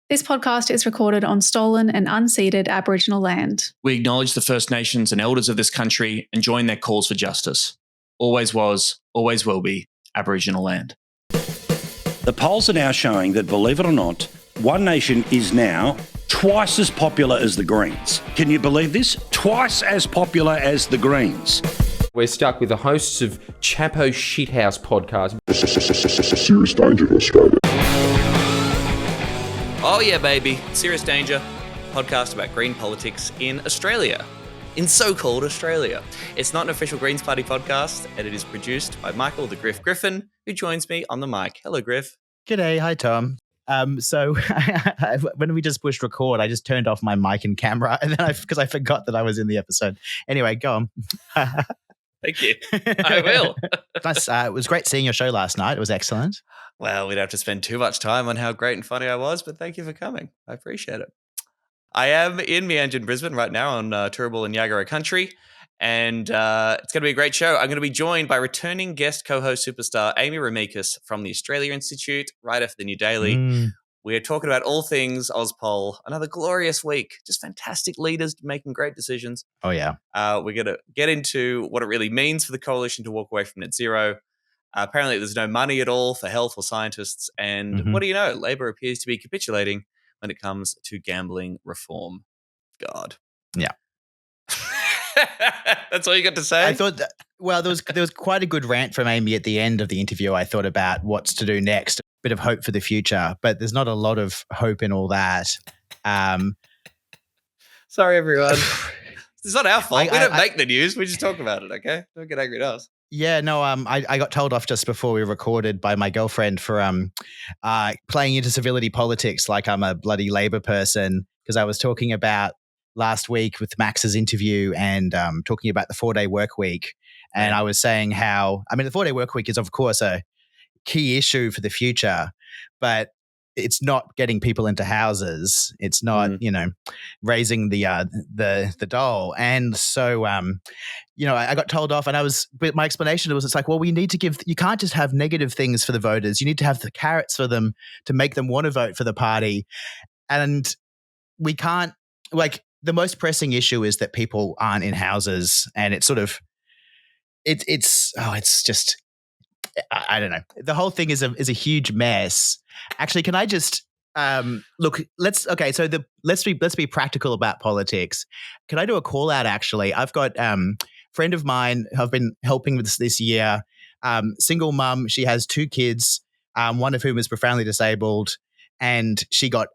This podcast is recorded on stolen and unceded Aboriginal land. We acknowledge the First Nations and elders of this country and join their calls for justice. Always was, always will be Aboriginal land. The polls are now showing that, believe it or not, One Nation is now twice as popular as the Greens. Can you believe this? Twice as popular as the Greens. We're stuck with the hosts of Chapo Shithouse podcast. Serious danger to Australia. Oh yeah, baby. Serious Danger, podcast about green politics in Australia. In so-called Australia. It's not an official Greens Party podcast, and it is produced by Michael the Griff Griffin, who joins me on the mic. Hello, Griff. G'day. Hi, Tom. So when we just pushed record, I just turned off my mic and camera, and then because I forgot that I was in the episode. Anyway, go on. Thank you. I will. Nice. It was great seeing your show last night. It was excellent. Well, we don't have to spend too much time on how great and funny I was, but thank you for coming. I appreciate it. I am in Meanjin, Brisbane right now on Turrbal and Yagara country, and it's going to be a great show. I'm going to be joined by returning guest co-host superstar Amy Remeikis from the Australia Institute, writer for the New Daily. We are talking about all things Ozpol. Another glorious week. Just fantastic leaders making great decisions. Oh, yeah. We're going to get into what it really means for the coalition to walk away from net zero. Apparently, there's no money at all for health or scientists. And what do you know? Labor appears to be capitulating when it comes to gambling reform. God. Yeah. That's all you got to say? I thought that, well, there was quite a good rant from Amy at the end of the interview. I thought about what's to do next. Bit of hope for the future, but there's not a lot of hope in all that. Sorry, everyone. It's not our fault. We don't make the news. We just talk about it, okay? Don't get angry at us. Yeah, no, I got told off just before we recorded by my girlfriend for playing into civility politics like I'm a bloody Labor person, because I was talking about last week with Max's interview and talking about the 4-day work week. And I was saying how, the 4-day work week is, of course, a key issue for the future, but it's not getting people into houses. It's not, raising the dole. And so, I got told off, and but my explanation was, it's like, well, we need to you can't just have negative things for the voters. You need to have the carrots for them to make them want to vote for the party. And we can't, the most pressing issue is that people aren't in houses, and it's sort of, it's just, I don't know. The whole thing is a huge mess. Actually, can I just look? Let's be practical about politics. Can I do a call out? Actually, I've got friend of mine who I've been helping with this year. Single mum. She has 2 kids. One of whom is profoundly disabled, and she got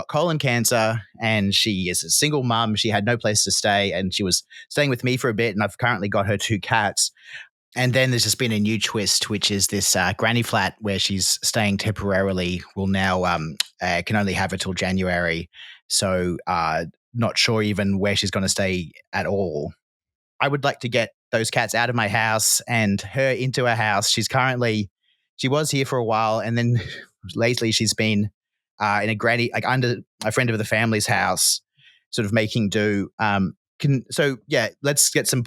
colon cancer, and she is a single mum. She had no place to stay, and she was staying with me for a bit. And I've currently got her 2 cats. And then there's just been a new twist, which is this granny flat where she's staying temporarily will now can only have it till January. So not sure even where she's going to stay at all. I would like to get those cats out of my house and her into a house. She was here for a while, and then lately she's been in a granny, under a friend of the family's house, sort of making do. Let's get some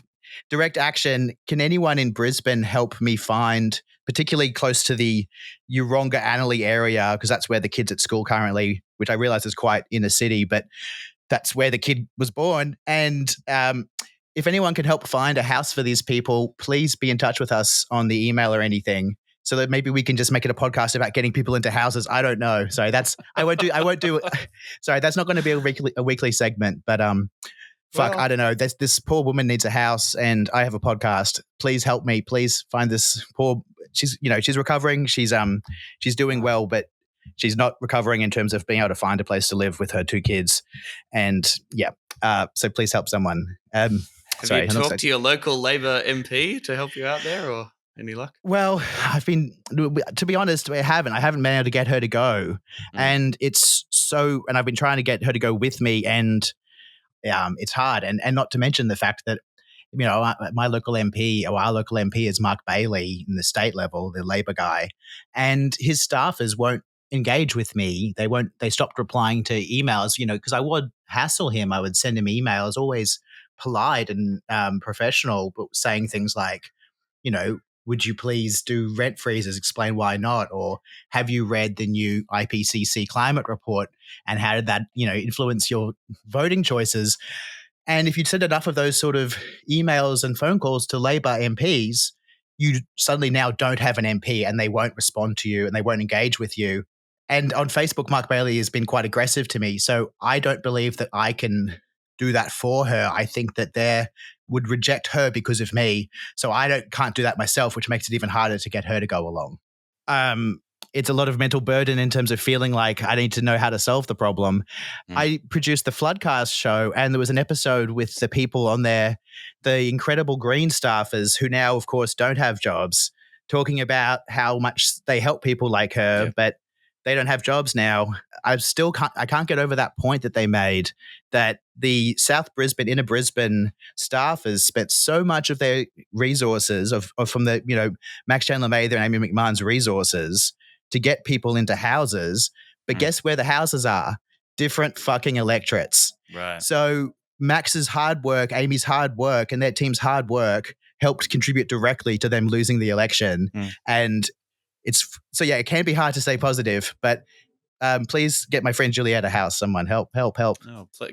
direct action. Can anyone in Brisbane help me find, particularly close to the Yeronga Annerley area, because that's where the kid's at school currently, which I realize is quite inner city, but that's where the kid was born. And if anyone can help find a house for these people, please be in touch with us on the email or anything, so that maybe we can just make it a podcast about getting people into houses. I don't know. Sorry, I won't do. Sorry, that's not going to be a weekly segment, but I don't know. This poor woman needs a house, and I have a podcast. Please help me. Please find this poor. She's recovering. She's doing well, but she's not recovering in terms of being able to find a place to live with her 2 kids. And so please help someone. Have you talked to your local Labor MP to help you out there, or any luck? Well, to be honest, I haven't been able to get her to go, and and I've been trying to get her to go with me, and it's hard, and not to mention the fact that my local MP, or our local MP, is Mark Bailey in the state level, the Labor guy, and his staffers won't engage with me. They stopped replying to emails, because I would hassle him. I would send him emails, always polite and professional, but saying things like, would you please do rent freezes? Explain why not. Or have you read the new IPCC climate report and how did that, influence your voting choices? And if you'd send enough of those sort of emails and phone calls to Labor MPs, you suddenly now don't have an MP and they won't respond to you and they won't engage with you. And on Facebook, Mark Bailey has been quite aggressive to me. So I don't believe that I can do that for her. I think that they would reject her because of me. So can't do that myself, which makes it even harder to get her to go along. It's a lot of mental burden in terms of feeling like I need to know how to solve the problem. I produced the Floodcast show, and there was an episode with the people on there, the incredible Green staffers who now, of course, don't have jobs, talking about how much they help people like her, but they don't have jobs now. I can't get over that point that they made, that the South Brisbane, Inner Brisbane staffers spent so much of their resources from the, Max Chandler Mather and Amy McMahon's resources to get people into houses. But guess where the houses are? Different fucking electorates. Right. So Max's hard work, Amy's hard work, and their team's hard work helped contribute directly to them losing the election. And it can be hard to stay positive, but please get my friend Juliet a house. Someone help. Oh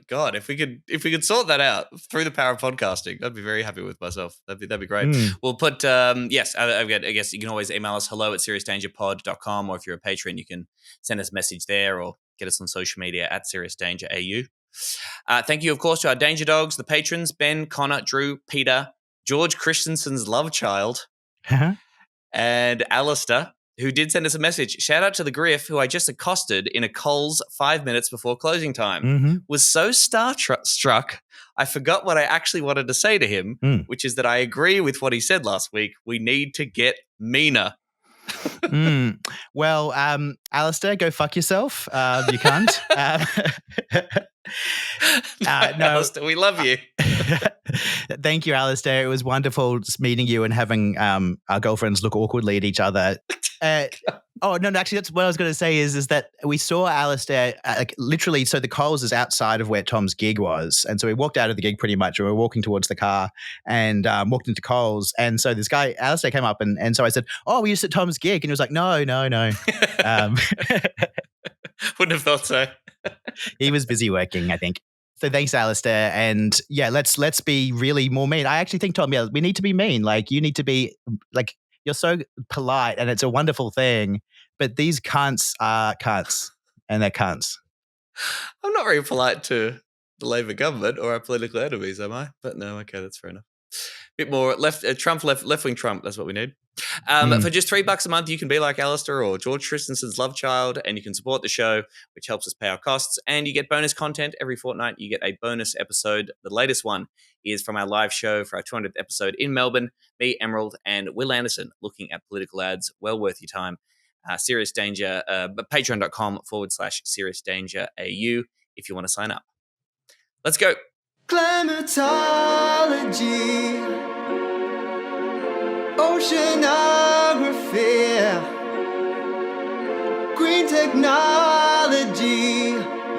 God, if we could sort that out through the power of podcasting, I'd be very happy with myself. That'd be great. We'll put I guess you can always email us hello@seriousdangerpod.com, or if you're a patron, you can send us a message there or get us on social media at seriousdangerau. Thank you, of course, to our Danger Dogs, the patrons, Ben, Connor, Drew, Peter, George Christensen's love child, and Alistair, who did send us a message. Shout out to the Griff, who I just accosted in a Coles 5 minutes before closing time. Was so starstruck, I forgot what I actually wanted to say to him, which is that I agree with what he said last week. We need to get meaner. Well, Alistair, go fuck yourself. You can't. No, Alistair, we love you. Thank you, Alistair. It was wonderful meeting you and having our girlfriends look awkwardly at each other. Actually, that's what I was going to say is that we saw Alistair literally. So the Coles is outside of where Tom's gig was, and so we walked out of the gig pretty much, and we were walking towards the car and walked into Coles, and so this guy Alistair came up, and so I said, "Oh, were you at Tom's gig?" And he was like, "No." Wouldn't have thought so. He was busy working, I think. So thanks, Alistair. And let's be really more mean. I actually think, Tom, we need to be mean. Like, you need to be like, you're so polite and it's a wonderful thing, but these cunts are cunts and they're cunts. I'm not very polite to the Labor government or our political enemies, am I? But no, okay, that's fair enough. Bit more left-wing Trump, that's what we need. For just $3 a month, you can be like Alistair or George Christensen's love child, and you can support the show, which helps us pay our costs, and you get bonus content every fortnight. You get a bonus episode. The latest one is from our live show for our 200th episode in Melbourne. Me, Emerald, and Will Anderson looking at political ads. Well worth your time. Serious Danger, patreon.com/seriousdangerau if you want to sign up. Let's go. Climatology, oceanography, green technology,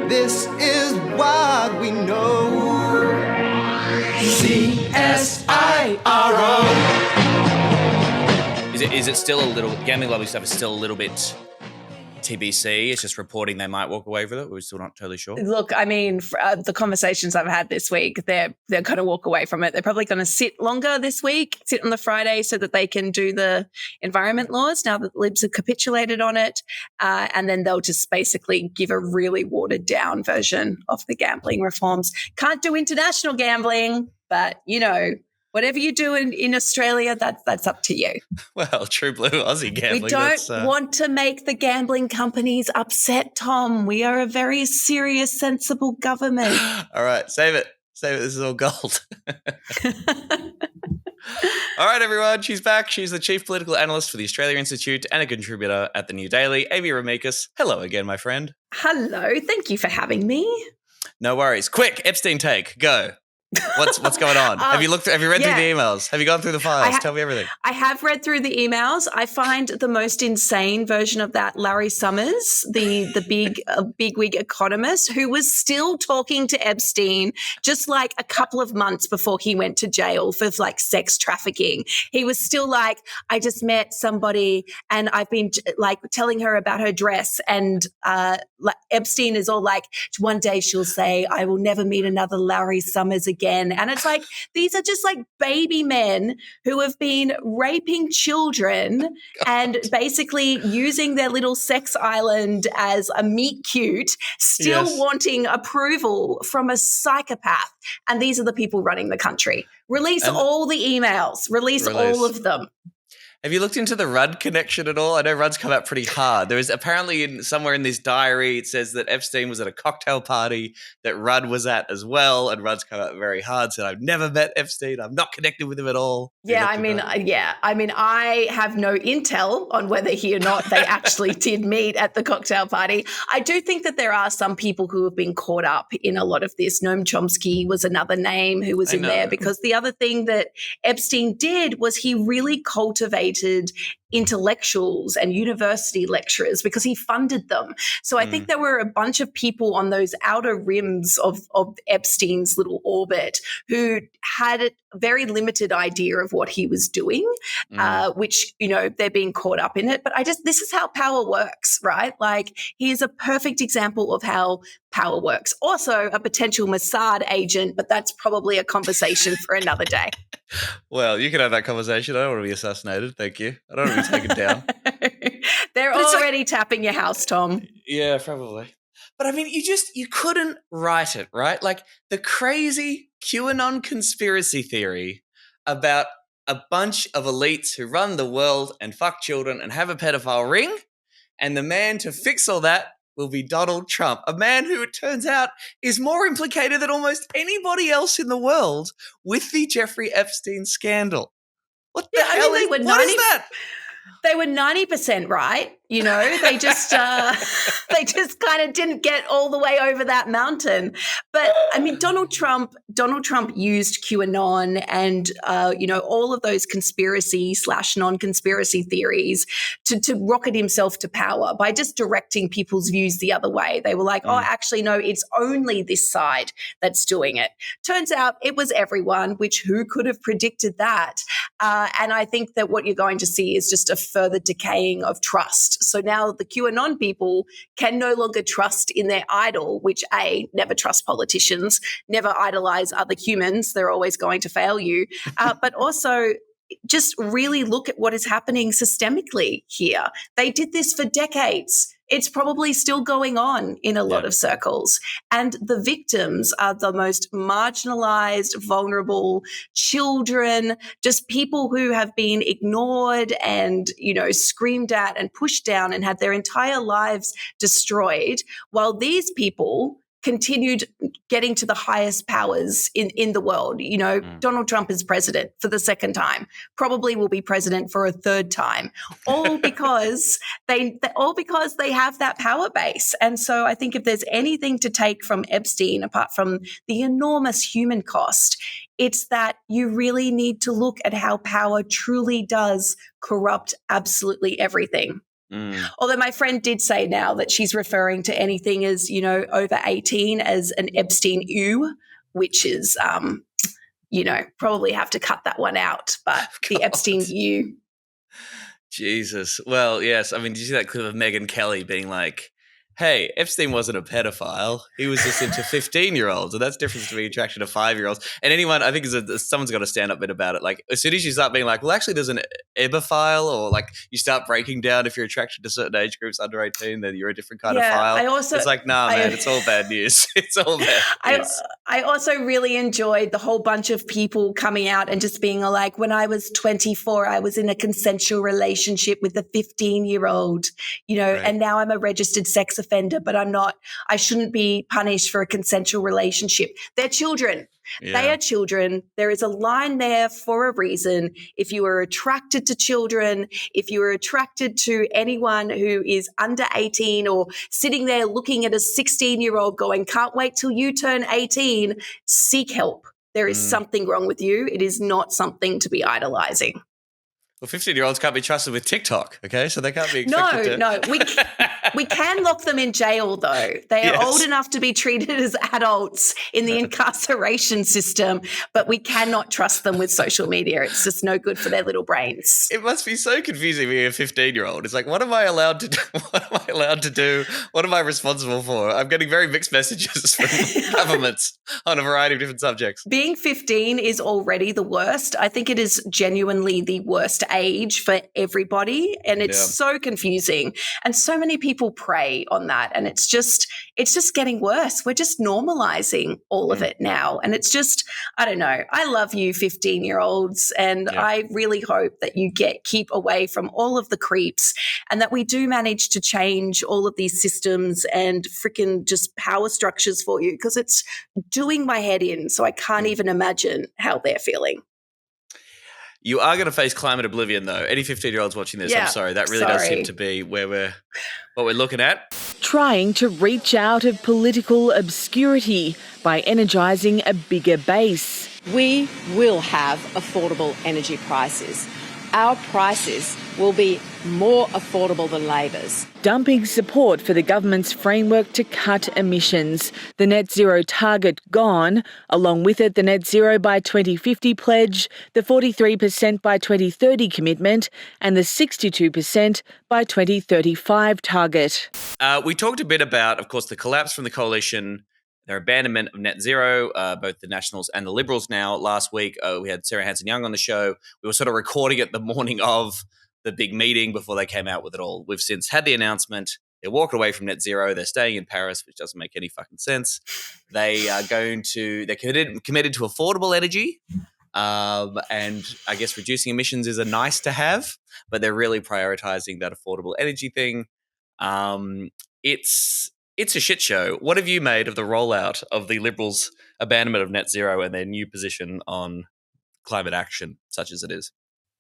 this is what we know. CSIRO. Is it still a little, gambling lobby stuff is still a little bit TBC? It's just reporting they might walk away with it. We're still not totally sure. Look, I mean, the conversations I've had this week, they're going to walk away from it. They're probably going to sit longer this week, sit on the Friday so that they can do the environment laws now that the Libs have capitulated on it. And then they'll just basically give a really watered down version of the gambling reforms. Can't do international gambling, but, whatever you do in Australia, that's up to you. Well, true blue Aussie gambling. We don't want to make the gambling companies upset, Tom. We are a very serious, sensible government. All right, save it. This is all gold. All right, everyone. She's back. She's the chief political analyst for the Australia Institute and a contributor at the New Daily. Amy Remeikis. Hello again, my friend. Hello. Thank you for having me. No worries. Quick, Epstein take. Go. What's going on? Have you read through the emails? Have you gone through the files? Tell me everything. I have read through the emails. I find the most insane version of that Larry Summers, the bigwig economist, who was still talking to Epstein just like a couple of months before he went to jail for like sex trafficking. He was still like, I just met somebody and I've been like telling her about her dress, and Epstein is all like, one day she'll say, I will never meet another Larry Summers again. And it's like, these are just like baby men who have been raping children and basically using their little sex island as a meet cute, still wanting approval from a psychopath. And these are the people running the country. Release all the emails. Release all of them. Have you looked into the Rudd connection at all? I know Rudd's come out pretty hard. There is apparently somewhere in this diary, it says that Epstein was at a cocktail party that Rudd was at as well, and Rudd's come out very hard, said, I've never met Epstein. I'm not connected with him at all. I mean, I have no intel on whether he or not they actually did meet at the cocktail party. I do think that there are some people who have been caught up in a lot of this. Noam Chomsky was another name who was in there, because the other thing that Epstein did was he really cultivated intellectuals and university lecturers because he funded them. So I think there were a bunch of people on those outer rims of Epstein's little orbit who had a very limited idea of what he was doing, which, they're being caught up in it. But this is how power works, right? Like, here's a perfect example of how power works. Also a potential Mossad agent, but that's probably a conversation for another day. Well, you can have that conversation. I don't want to be assassinated. Thank you. I don't want to be taken down. They're already tapping your house, Tom. Yeah, probably. But I mean, you couldn't write it, right? Like the crazy QAnon conspiracy theory about a bunch of elites who run the world and fuck children and have a pedophile ring. And the man to fix all that will be Donald Trump, a man who, it turns out, is more implicated than almost anybody else in the world with the Jeffrey Epstein scandal. What the hell what is that? They were 90% right. They just kind of didn't get all the way over that mountain. But I mean, Donald Trump used QAnon and all of those conspiracy/non-conspiracy theories to rocket himself to power by just directing people's views the other way. They were like, oh, actually, no, it's only this side that's doing it. Turns out it was everyone, which who could have predicted that? And I think that what you're going to see is just a further decaying of trust. So now the QAnon people can no longer trust in their idol, which never trust politicians, never idolize other humans. They're always going to fail you. But also just really look at what is happening systemically here. They did this for decades. It's probably still going on in a lot of circles. And the victims are the most marginalized, vulnerable children, just people who have been ignored and, screamed at and pushed down and had their entire lives destroyed, while these people continued getting to the highest powers in the world. Donald Trump is president for the second time, probably will be president for a third time, all because they have that power base. And so I think if there's anything to take from Epstein, apart from the enormous human cost, it's that you really need to look at how power truly does corrupt absolutely everything. Although my friend did say now that she's referring to anything as, over 18 as an Epstein ewe, which is, probably have to cut that one out. But the Epstein ewe. Jesus. Well, yes. I mean, did you see that clip of Megyn Kelly being like, hey, Epstein wasn't a pedophile. He was just into 15-year-olds. And that's different to being attracted to 5-year-olds. And anyone, I think someone's got a stand-up bit about it. Like, as soon as you start being like, well, actually, there's an ebophile, or like you start breaking down if you're attracted to certain age groups under 18, then you're a different kind of file. It's like, nah, man, it's all bad news. It's all bad news. I also really enjoyed the whole bunch of people coming out and just being like, when I was 24, I was in a consensual relationship with a 15-year-old, and now I'm a registered sex offender, but I shouldn't be punished for a consensual relationship. They're children. Yeah. They are children. There is a line there for a reason. If you are attracted to children, if you are attracted to anyone who is under 18 or sitting there looking at a 16-year-old going, can't wait till you turn 18, seek help. there is something wrong with you. It is not something to be idolizing. Well, 15-year-olds can't be trusted with TikTok, okay? So they can't be expected No, we can lock them in jail, though. They are old enough to be treated as adults in the incarceration system, but we cannot trust them with social media. It's just no good for their little brains. It must be so confusing being a 15-year-old. It's like, what am I allowed to do? What am I allowed to do? What am I responsible for? I'm getting very mixed messages from governments on a variety of different subjects. Being 15 is already the worst. I think it is genuinely the worst age for everybody, and it's so confusing, and so many people prey on that, and it's just getting worse. We're just normalizing all of it now, and it's just, I don't know. I love you 15-year-olds, and I really hope that you keep away from all of the creeps, and that we do manage to change all of these systems and freaking just power structures for you, because it's doing my head in, so I can't even imagine how they're feeling. You are going to face climate oblivion, though. Any 15-year-olds watching this, I'm sorry. That really does seem to be what we're looking at. Trying to reach out of political obscurity by energising a bigger base. We will have affordable energy prices. Our prices will be more affordable than Labor's. Dumping support for the government's framework to cut emissions. The net zero target gone, along with it the net zero by 2050 pledge, the 43% by 2030 commitment, and the 62% by 2035 target. We talked a bit about, of course, the collapse from the coalition, their abandonment of net zero, both the Nationals and the Liberals now. Last week, we had Sarah Hanson-Young on the show. We were sort of recording it the morning of the big meeting before they came out with it all. We've since had the announcement. They're walking away from net zero. They're staying in Paris, which doesn't make any fucking sense. They are they're committed to affordable energy. And I guess reducing emissions is a nice to have, but they're really prioritizing that affordable energy thing. It's a shit show. What have you made of the rollout of the Liberals' abandonment of net zero and their new position on climate action, such as it is?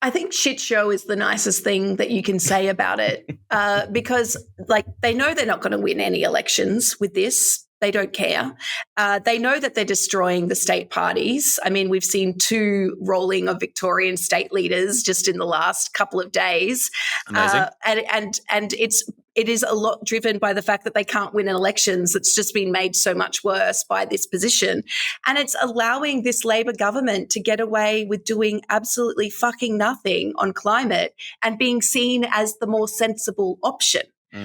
I think shit show is the nicest thing that you can say about it, because they know they're not going to win any elections with this. They don't care. They know that they're destroying the state parties. I mean, we've seen 2 rolling of Victorian state leaders just in the last couple of days. Amazing. And it is a lot driven by the fact that they can't win elections. It's just been made so much worse by this position. And it's allowing this Labor government to get away with doing absolutely fucking nothing on climate and being seen as the more sensible option,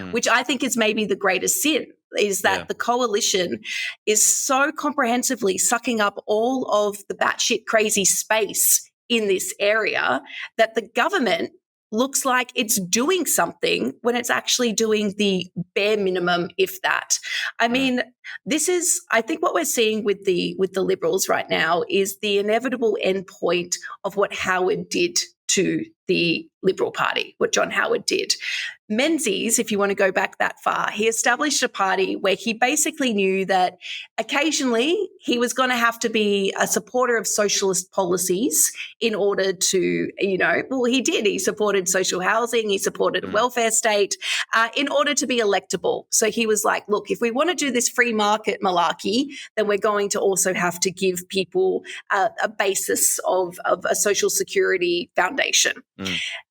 which I think is maybe the greatest sin, is that the coalition is so comprehensively sucking up all of the batshit crazy space in this area that the government looks like it's doing something when it's actually doing the bare minimum, if that. I mean, I think what we're seeing with the Liberals right now is the inevitable endpoint of what Howard did to the Liberal Party, what John Howard did. Menzies, if you want to go back that far, he established a party where he basically knew that occasionally he was going to have to be a supporter of socialist policies in order to, he did. He supported social housing. He supported a welfare state in order to be electable. So he was like, look, if we want to do this free market malarkey, then we're going to also have to give people a basis of a social security foundation.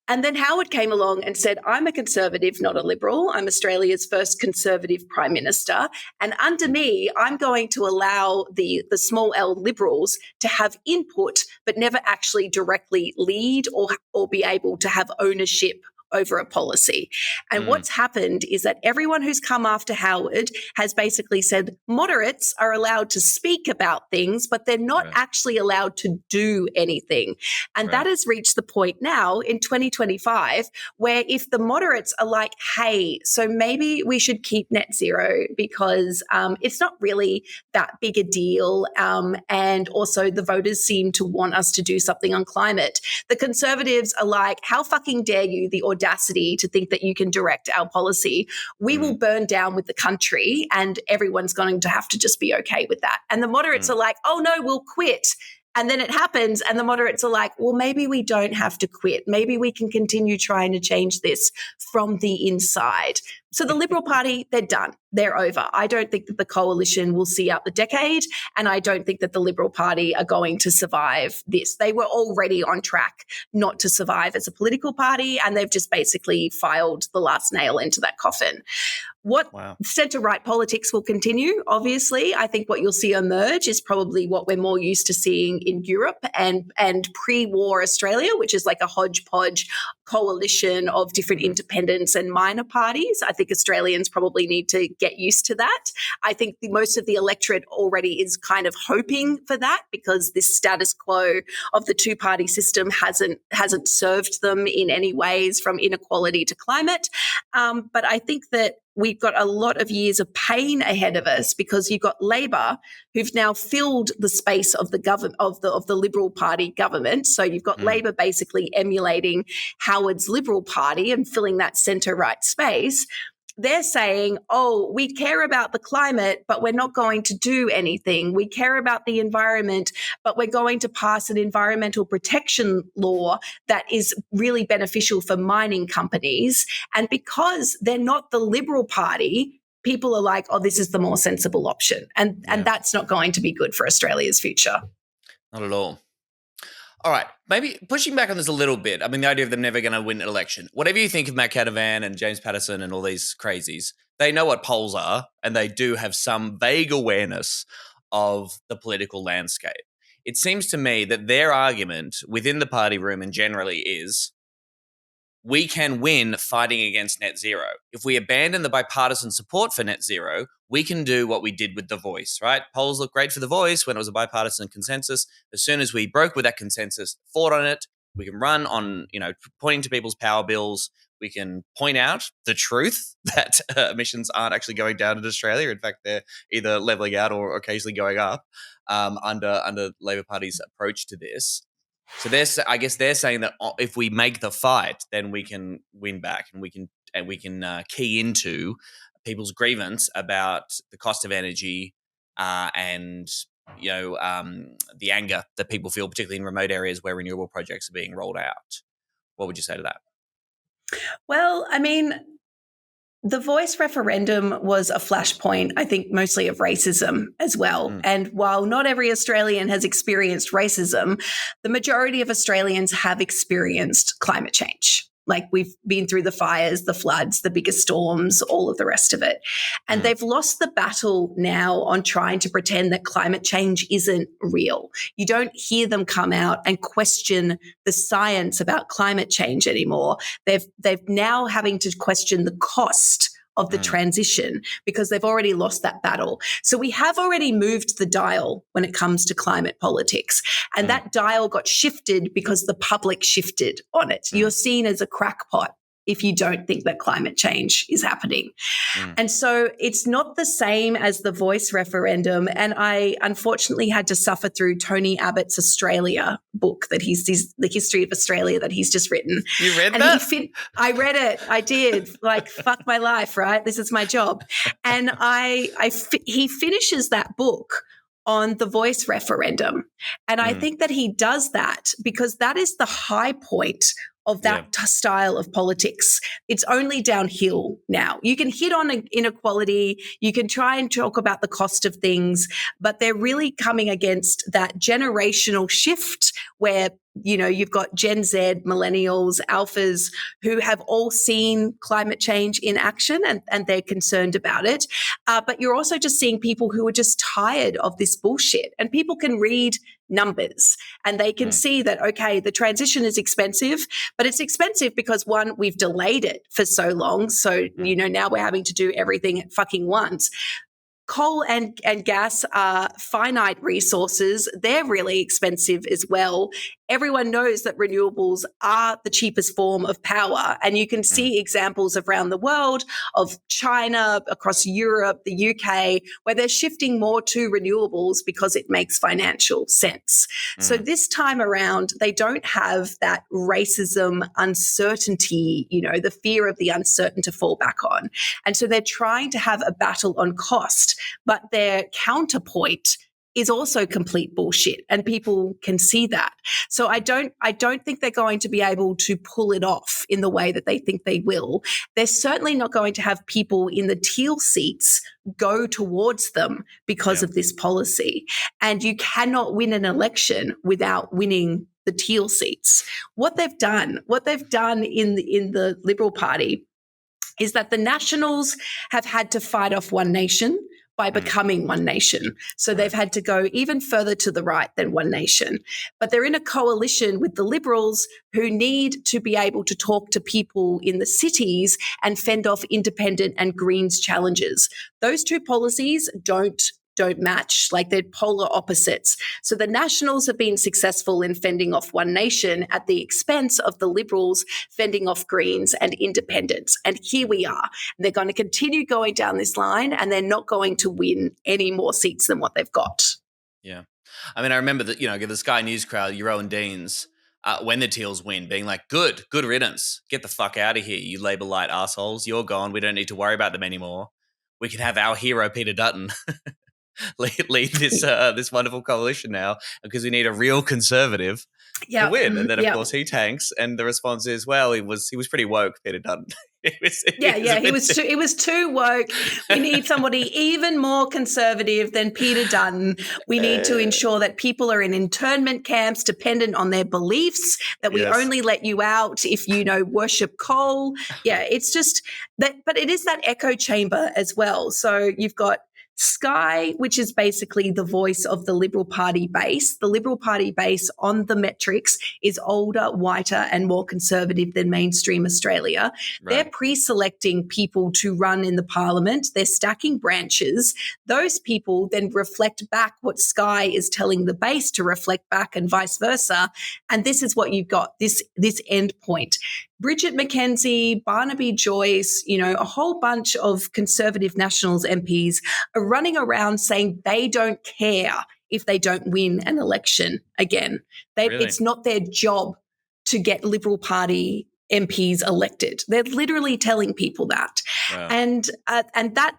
And then Howard came along and said, I'm a conservative, not a liberal. I'm Australia's first conservative prime minister. And under me, I'm going to allow the small L liberals to have input, but never actually directly lead or be able to have ownership over a policy. And what's happened is that everyone who's come after Howard has basically said moderates are allowed to speak about things, but they're not actually allowed to do anything. And that has reached the point now in 2025 where if the moderates are like, hey, so maybe we should keep net zero because it's not really that big a deal. And also the voters seem to want us to do something on climate. The Conservatives are like, how fucking dare you, the audacity to think that you can direct our policy. We will burn down with the country and everyone's going to have to just be okay with that. And the moderates are like, oh no, we'll quit. And then it happens and the moderates are like, well, maybe we don't have to quit. Maybe we can continue trying to change this from the inside. So the Liberal Party, they're done. They're over. I don't think that the coalition will see out the decade, and I don't think that the Liberal Party are going to survive this. They were already on track not to survive as a political party, and they've just basically filed the last nail into that coffin. What centre-right politics will continue, obviously. I think what you'll see emerge is probably what we're more used to seeing in Europe and pre-war Australia, which is like a hodgepodge coalition of different independents and minor parties. I think Australians probably need to get used to that. I think most of the electorate already is kind of hoping for that because this status quo of the two-party system hasn't served them in any ways, from inequality to climate. But I think that we've got a lot of years of pain ahead of us because you've got Labor, who've now filled the space of the government of the Liberal Party government. So you've got Labor basically emulating Howard's Liberal Party and filling that centre-right space. They're saying, oh, we care about the climate, but we're not going to do anything. We care about the environment, but we're going to pass an environmental protection law that is really beneficial for mining companies. And because they're not the Liberal Party, people are like, oh, this is the more sensible option. And that's not going to be good for Australia's future. Not at all. All right, maybe pushing back on this a little bit. I mean, the idea of them never going to win an election. Whatever you think of Matt Canavan and James Patterson and all these crazies, they know what polls are, and they do have some vague awareness of the political landscape. It seems to me that their argument within the party room and generally is, we can win fighting against net zero. If we abandon the bipartisan support for net zero, we can do what we did with The Voice, right? Polls look great for The Voice when it was a bipartisan consensus. As soon as we broke with that consensus, fought on it, we can run on, pointing to people's power bills. We can point out the truth that emissions aren't actually going down in Australia. In fact, they're either leveling out or occasionally going up under Labor Party's approach to this. So I guess they're saying that if we make the fight, then we can win back, and we can key into people's grievance about the cost of energy and the anger that people feel, particularly in remote areas where renewable projects are being rolled out. What would you say to that? Well, I mean, the Voice referendum was a flashpoint, I think, mostly of racism as well. And while not every Australian has experienced racism, the majority of Australians have experienced climate change. Like, we've been through the fires, the floods, the biggest storms, all of the rest of it. And they've lost the battle now on trying to pretend that climate change isn't real. You don't hear them come out and question the science about climate change anymore. They've now having to question the cost of the transition because they've already lost that battle. So we have already moved the dial when it comes to climate politics. And that dial got shifted because the public shifted on it. You're seen as a crackpot if you don't think that climate change is happening. And so it's not the same as the Voice referendum. And I unfortunately had to suffer through Tony Abbott's Australia book that the history of Australia that he's just written. You read that? I read it. I did. Like, fuck my life, right? This is my job. And he finishes that book on the Voice referendum. And I think that he does that because that is the high point of that style of politics. It's only downhill now. You can hit on inequality, you can try and talk about the cost of things, but they're really coming against that generational shift where, you've got Gen Z, millennials, alphas who have all seen climate change in action and they're concerned about it. But you're also just seeing people who are just tired of this bullshit, and people can read numbers and they can see that, okay, the transition is expensive, but it's expensive because, one, we've delayed it for so long. So, now we're having to do everything at fucking once. Coal and gas are finite resources. They're really expensive as well. Everyone knows that renewables are the cheapest form of power. And you can see examples around the world of China, across Europe, the UK, where they're shifting more to renewables because it makes financial sense. So this time around, they don't have that racism uncertainty, the fear of the uncertain to fall back on. And so they're trying to have a battle on cost, but their counterpoint is also complete bullshit, and people can see that. So I don't think they're going to be able to pull it off in the way that they think they will. They're certainly not going to have people in the teal seats go towards them because of this policy. And you cannot win an election without winning the teal seats. What they've done in the Liberal Party is that the Nationals have had to fight off One Nation by becoming One Nation. So they've had to go even further to the right than One Nation. But they're in a coalition with the Liberals who need to be able to talk to people in the cities and fend off independent and Greens challenges. Those two policies don't match, like they're polar opposites. So the Nationals have been successful in fending off One Nation at the expense of the Liberals fending off Greens and independents. And here we are. They're going to continue going down this line, and they're not going to win any more seats than what they've got. Yeah. I mean, I remember that, the Sky News crowd, your own Deans, when the Teals win, being like, good riddance. Get the fuck out of here, you Labor light assholes. You're gone. We don't need to worry about them anymore. We can have our hero, Peter Dutton, lead this wonderful coalition now, because we need a real conservative to win. And then, of course, he tanks, and the response is, well, he was pretty woke, Peter Dutton. He was too woke. We need somebody even more conservative than Peter Dutton. We need to ensure that people are in internment camps dependent on their beliefs, that we only let you out if you worship coal. Yeah, it's just that, but it is that echo chamber as well. So you've got Sky, which is basically the voice of the Liberal Party base. The Liberal Party base on the metrics is older, whiter, and more conservative than mainstream Australia. Right. They're pre-selecting people to run in the parliament. They're stacking branches. Those people then reflect back what Sky is telling the base to reflect back, and vice versa. And this is what you've got, this end point. Bridget McKenzie, Barnaby Joyce, a whole bunch of Conservative Nationals MPs are running around saying they don't care if they don't win an election again. Really? It's not their job to get Liberal Party MPs elected. They're literally telling people that. Wow. And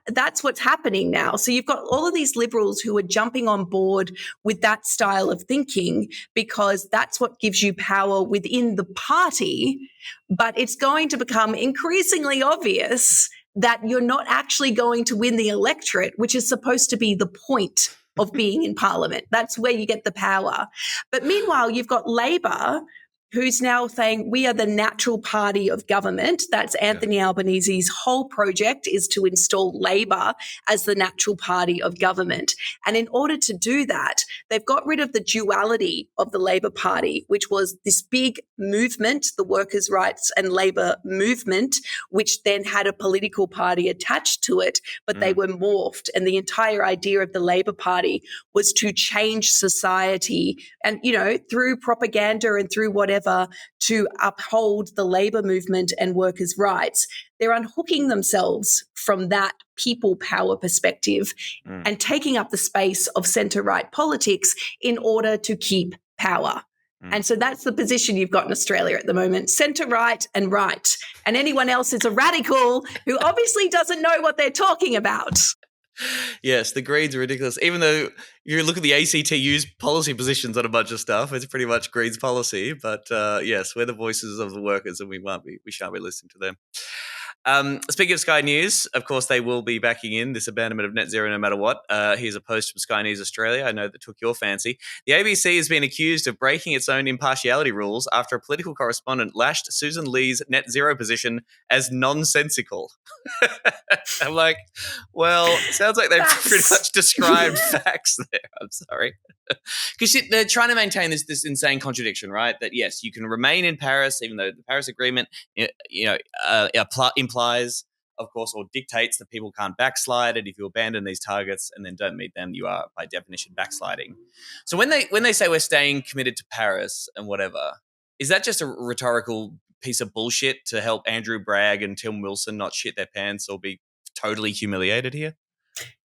that's what's happening now. So you've got all of these Liberals who are jumping on board with that style of thinking because that's what gives you power within the party. But it's going to become increasingly obvious that you're not actually going to win the electorate, which is supposed to be the point of being in Parliament. That's where you get the power. But meanwhile, you've got Labor, who's now saying we are the natural party of government. That's Anthony Albanese's whole project, is to install Labor as the natural party of government. And in order to do that, they've got rid of the duality of the Labor Party, which was this big movement, the workers' rights and Labor movement, which then had a political party attached to it, but they were morphed. And the entire idea of the Labor Party was to change society and, through propaganda and through whatever, to uphold the Labor movement and workers' rights. They're unhooking themselves from that people power perspective and taking up the space of centre-right politics in order to keep power. And so that's the position you've got in Australia at the moment, centre-right and right. And anyone else is a radical who obviously doesn't know what they're talking about. Yes, the Greens are ridiculous. Even though you look at the ACTU's policy positions on a bunch of stuff, it's pretty much Greens policy. But yes, we're the voices of the workers, and we shan't be listening to them. Speaking of Sky News, of course, they will be backing in this abandonment of net zero no matter what. Here's a post from Sky News Australia. I know that took your fancy. The ABC has been accused of breaking its own impartiality rules after a political correspondent lashed Susan Lee's net zero position as nonsensical. I'm like, well, it sounds like they've pretty much described facts there. I'm sorry. Because they're trying to maintain this insane contradiction, right? That, yes, you can remain in Paris, even though the Paris Agreement implies, of course, or dictates that people can't backslide. And if you abandon these targets and then don't meet them, you are, by definition, backsliding. So when they say we're staying committed to Paris and whatever, is that just a rhetorical piece of bullshit to help Andrew Bragg and Tim Wilson not shit their pants or be totally humiliated here?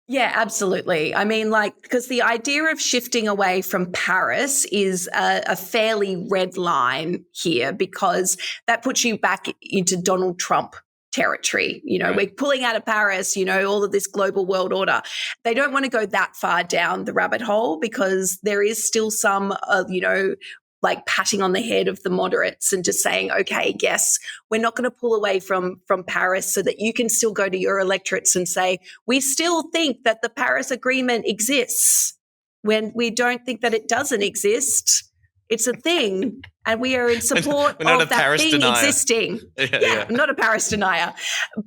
Yeah, absolutely. I mean, because the idea of shifting away from Paris is a fairly red line here, because that puts you back into Donald Trump territory. We're pulling out of Paris, all of this global world order. They don't want to go that far down the rabbit hole because there is still some of, like patting on the head of the moderates and just saying, okay, yes, we're not going to pull away from Paris so that you can still go to your electorates and say, we still think that the Paris Agreement exists when we don't think that it doesn't exist. It's a thing, and we are in support of that Paris thing denier. existing. I'm not a Paris denier.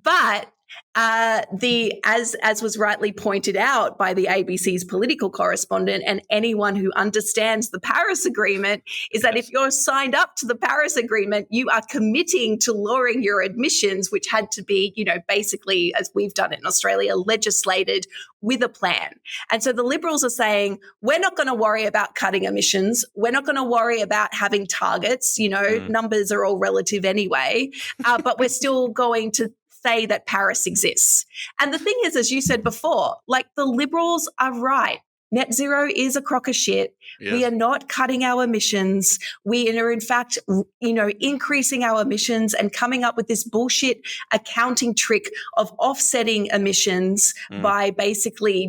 But as was rightly pointed out by the ABC's political correspondent and anyone who understands the Paris Agreement, is that if you're signed up to the Paris Agreement, you are committing to lowering your emissions, which had to be, basically, as we've done it in Australia, legislated with a plan. And so the Liberals are saying, we're not going to worry about cutting emissions. We're not going to worry about having targets. Numbers are all relative anyway, but we're still going to say that Paris exists. And the thing is, as you said before, like the Liberals are right. Net zero is a crock of shit. Yes. We are not cutting our emissions. We are, in fact, increasing our emissions and coming up with this bullshit accounting trick of offsetting emissions by basically,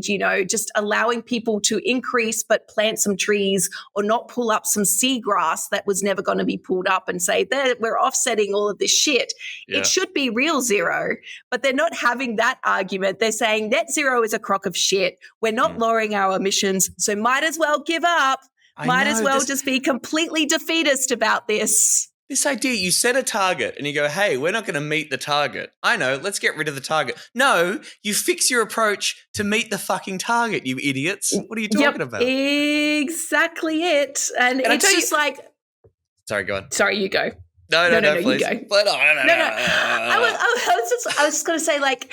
just allowing people to increase but plant some trees or not pull up some seagrass that was never going to be pulled up and say that we're offsetting all of this shit. Yeah. It should be real zero, but they're not having that argument. They're saying net zero is a crock of shit. We're not lowering our emissions. So might as well give up. Just be completely defeatist about this. This idea, you set a target and you go, hey, we're not going to meet the target. I know, let's get rid of the target. No, you fix your approach to meet the fucking target, you idiots. What are you talking about? Exactly it. And it's just like... Sorry, go on. Sorry, you go. No, please. You go. I was just going to say, like...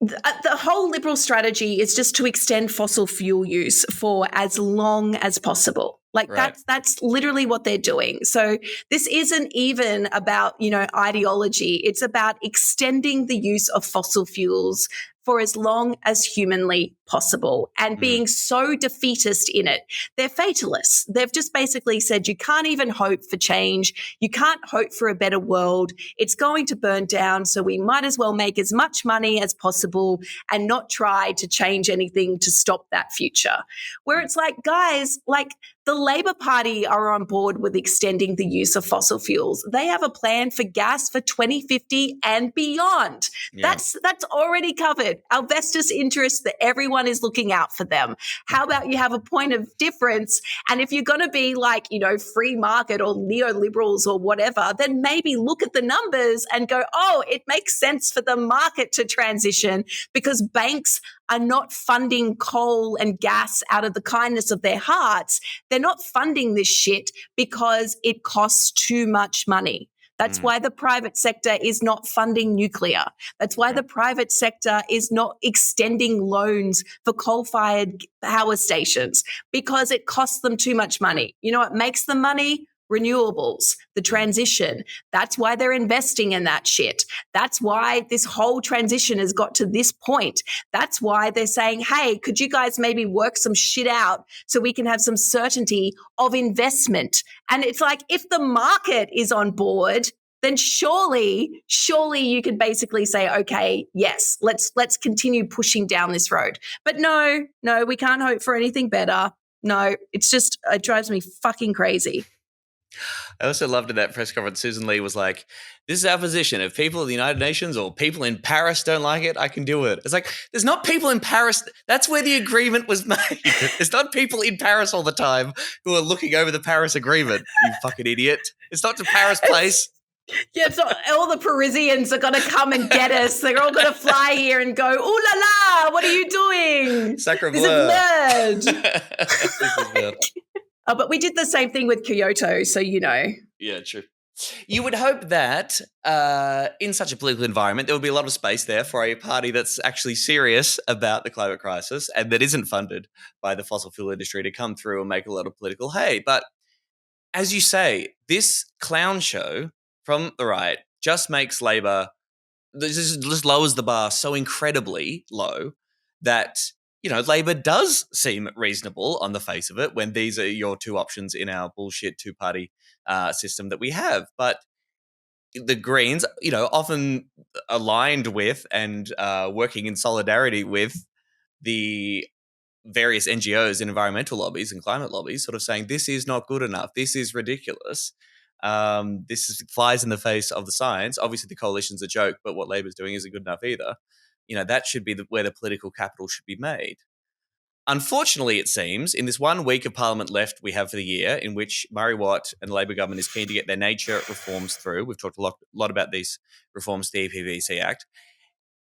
The whole Liberal strategy is just to extend fossil fuel use for as long as possible. Like that's literally what they're doing. So this isn't even about, ideology. It's about extending the use of fossil fuels for as long as humanly possible and being so defeatist in it. They're fatalists. They've just basically said you can't even hope for change. You can't hope for a better world. It's going to burn down, so we might as well make as much money as possible and not try to change anything to stop that future. Where it's like, guys, like the Labor Party are on board with extending the use of fossil fuels. They have a plan for gas for 2050 and beyond. Yeah. That's already covered. Our vested interests that everyone is looking out for them. How about you have a point of difference? And if you're going to be like, free market or neoliberals or whatever, then maybe look at the numbers and go, oh, it makes sense for the market to transition because banks are not funding coal and gas out of the kindness of their hearts. They're not funding this shit because it costs too much money. That's why the private sector is not funding nuclear. That's why the private sector is not extending loans for coal-fired power stations because it costs them too much money. You know what makes them money? Renewables, the transition. That's why they're investing in that shit. That's why this whole transition has got to this point. That's why they're saying, hey, could you guys maybe work some shit out so we can have some certainty of investment? And it's like, if the market is on board, then surely you could basically say, okay, yes, let's continue pushing down this road. But no, we can't hope for anything better. No, it drives me fucking crazy. I also loved in that press conference, Susan Lee was like, this is our position. If people in the United Nations or people in Paris don't like it, I can do it. It's like, there's not people in Paris. That's where the agreement was made. There's not people in Paris all the time who are looking over the Paris Agreement, you fucking idiot. It's not the Paris place. Yeah, so all the Parisians are going to come and get us. They're all going to fly here and go, ooh la la, what are you doing? Sacre bleu. This is mad. This is mad. Oh, but we did the same thing with Kyoto, so you know. Yeah, true. You would hope that in such a political environment, there would be a lot of space there for a party that's actually serious about the climate crisis and that isn't funded by the fossil fuel industry to come through and make a lot of political hay. But as you say, this clown show from the right just makes Labor, this just lowers the bar so incredibly low that, Labor does seem reasonable on the face of it when these are your two options in our bullshit two-party system that we have. But the Greens, often aligned with and working in solidarity with the various NGOs and environmental lobbies and climate lobbies, sort of saying this is not good enough, this is ridiculous, flies in the face of the science. Obviously, the coalition's a joke, but what Labor's doing isn't good enough either. That should be where the political capital should be made. Unfortunately, it seems, in this 1 week of Parliament left we have for the year, in which Murray Watt and the Labor government is keen to get their nature reforms through. We've talked a lot about these reforms to the EPBC Act.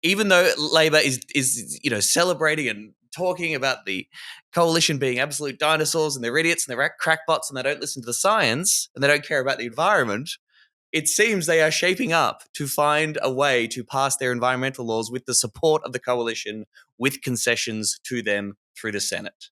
Even though Labor is celebrating and talking about the coalition being absolute dinosaurs and they're idiots and they're crackpots and they don't listen to the science and they don't care about the environment, it seems they are shaping up to find a way to pass their environmental laws with the support of the coalition, with concessions to them through the Senate.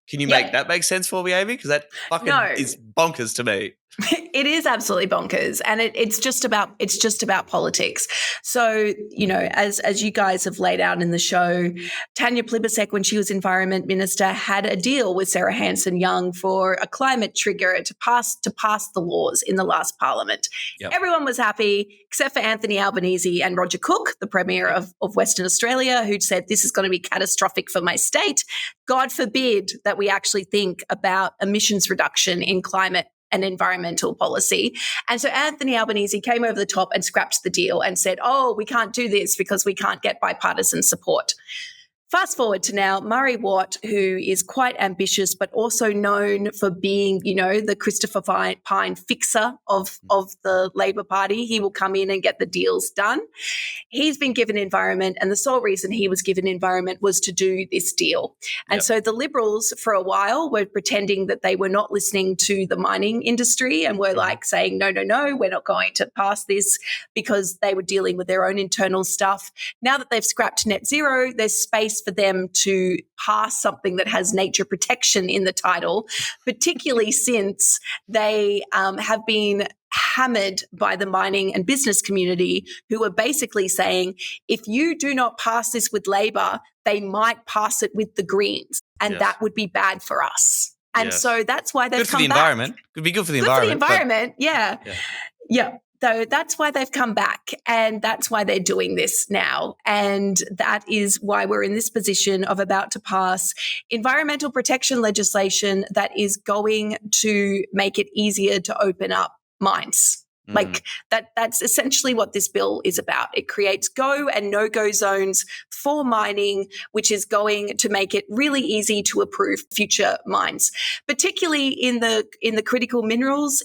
Can you make that make sense for me, Amy? Because that fucking is bonkers to me. It is absolutely bonkers, and it's just about politics. So, as you guys have laid out in the show, Tanya Plibersek, when she was Environment Minister, had a deal with Sarah Hanson-Young for a climate trigger to pass the laws in the last Parliament. Yep. Everyone was happy except for Anthony Albanese and Roger Cook, the Premier of Western Australia, who said this is going to be catastrophic for my state. God forbid that we actually think about emissions reduction in climate and environmental policy. And so Anthony Albanese came over the top and scrapped the deal and said, we can't do this because we can't get bipartisan support. Fast forward to now, Murray Watt, who is quite ambitious, but also known for being, the Christopher Pyne fixer of the Labor Party. He will come in and get the deals done. He's been given environment, and the sole reason he was given environment was to do this deal. And so the Liberals, for a while, were pretending that they were not listening to the mining industry and were saying, no, we're not going to pass this, because they were dealing with their own internal stuff. Now that they've scrapped net zero, there's space for them to pass something that has nature protection in the title, particularly since they have been hammered by the mining and business community, who are basically saying, if you do not pass this with Labor, they might pass it with the Greens, and that would be bad for us. And so that's why they've come back. Good for the environment. Could be good for the environment. Good for the environment, yeah. So that's why they've come back, and that's why they're doing this now. And that is why we're in this position of about to pass environmental protection legislation that is going to make it easier to open up mines. Like that's essentially what this bill is about. It creates go and no-go zones for mining, which is going to make it really easy to approve future mines, particularly in the critical minerals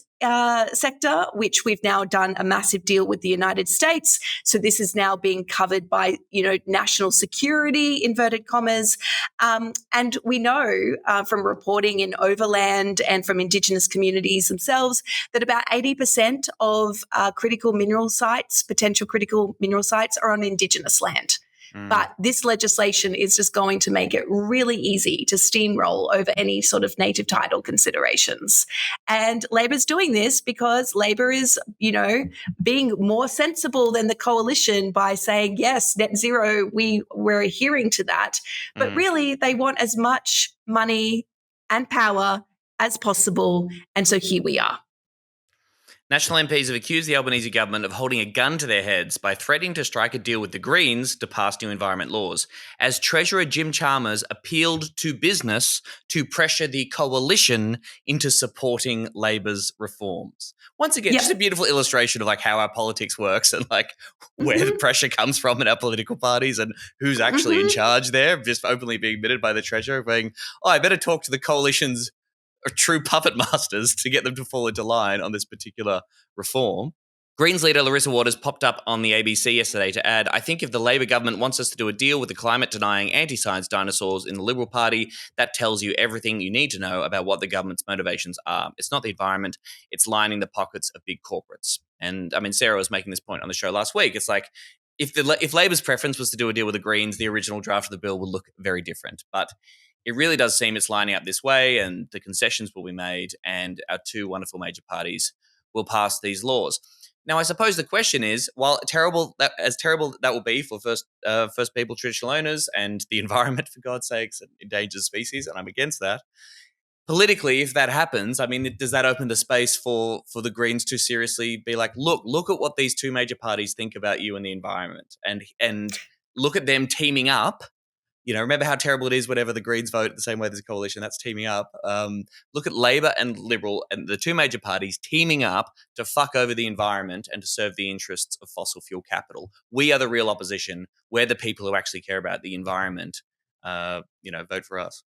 sector, which we've now done a massive deal with the United States. So this is now being covered by, national security, inverted commas. And we know from reporting in Overland and from Indigenous communities themselves that about 80% of critical mineral sites, potential critical mineral sites, are on Indigenous land. But this legislation is just going to make it really easy to steamroll over any sort of native title considerations. And Labor's doing this because Labor is, being more sensible than the coalition by saying, yes, net zero, we're adhering to that. But really, they want as much money and power as possible. And so here we are. National MPs have accused the Albanese government of holding a gun to their heads by threatening to strike a deal with the Greens to pass new environment laws, as Treasurer Jim Chalmers appealed to business to pressure the coalition into supporting Labor's reforms. Once again, just a beautiful illustration of how our politics works and where the pressure comes from in our political parties and who's actually in charge there, just openly being admitted by the Treasurer, being, I better talk to the coalition's true puppet masters to get them to fall into line on this particular reform. Greens leader Larissa Waters popped up on the ABC yesterday to add, I think if the Labor government wants us to do a deal with the climate-denying anti-science dinosaurs in the Liberal Party, that tells you everything you need to know about what the government's motivations are. It's not the environment, it's lining the pockets of big corporates. And, Sarah was making this point on the show last week. It's like, if Labor's preference was to do a deal with the Greens, the original draft of the bill would look very different. But it really does seem it's lining up this way, and the concessions will be made, and our two wonderful major parties will pass these laws. Now, I suppose the question is, while terrible that will be for First People traditional owners and the environment, for God's sakes, and endangered species, and I'm against that, politically, if that happens, I mean, does that open the space for the Greens to seriously be like, look at what these two major parties think about you and the environment, and look at them teaming up. You know, remember how terrible it is whenever the Greens vote the same way as a coalition. That's teaming up. Look at Labor and Liberal and the two major parties teaming up to fuck over the environment and to serve the interests of fossil fuel capital. We are the real opposition. We're the people who actually care about the environment. Vote for us.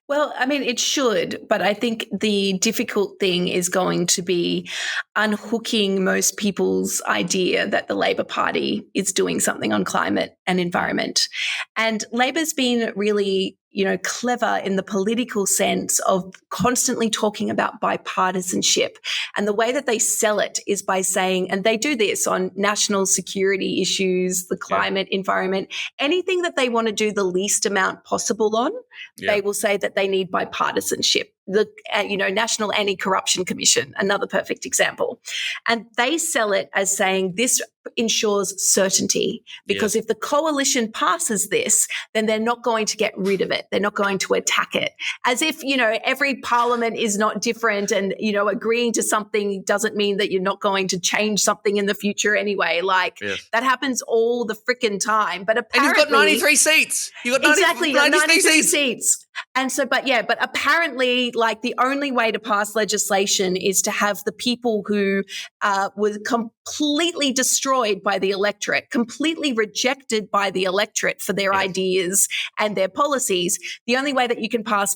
Well, I mean, it should, but I think the difficult thing is going to be unhooking most people's idea that the Labor Party is doing something on climate and environment. And Labor's been really, clever in the political sense of constantly talking about bipartisanship. And the way that they sell it is by saying, and they do this on national security issues, the climate, environment, anything that they want to do the least amount possible on, they will say that they need bipartisanship. The National Anti-Corruption Commission, another perfect example. And they sell it as saying this ensures certainty because if the coalition passes this, then they're not going to get rid of it. They're not going to attack it. As if, every parliament is not different and, agreeing to something doesn't mean that you're not going to change something in the future anyway. That happens all the frickin' time. But apparently— And you've got 93 seats. You've got 93 seats. And so, but apparently, the only way to pass legislation is to have the people who were completely destroyed by the electorate, completely rejected by the electorate for their ideas and their policies. The only way that you can pass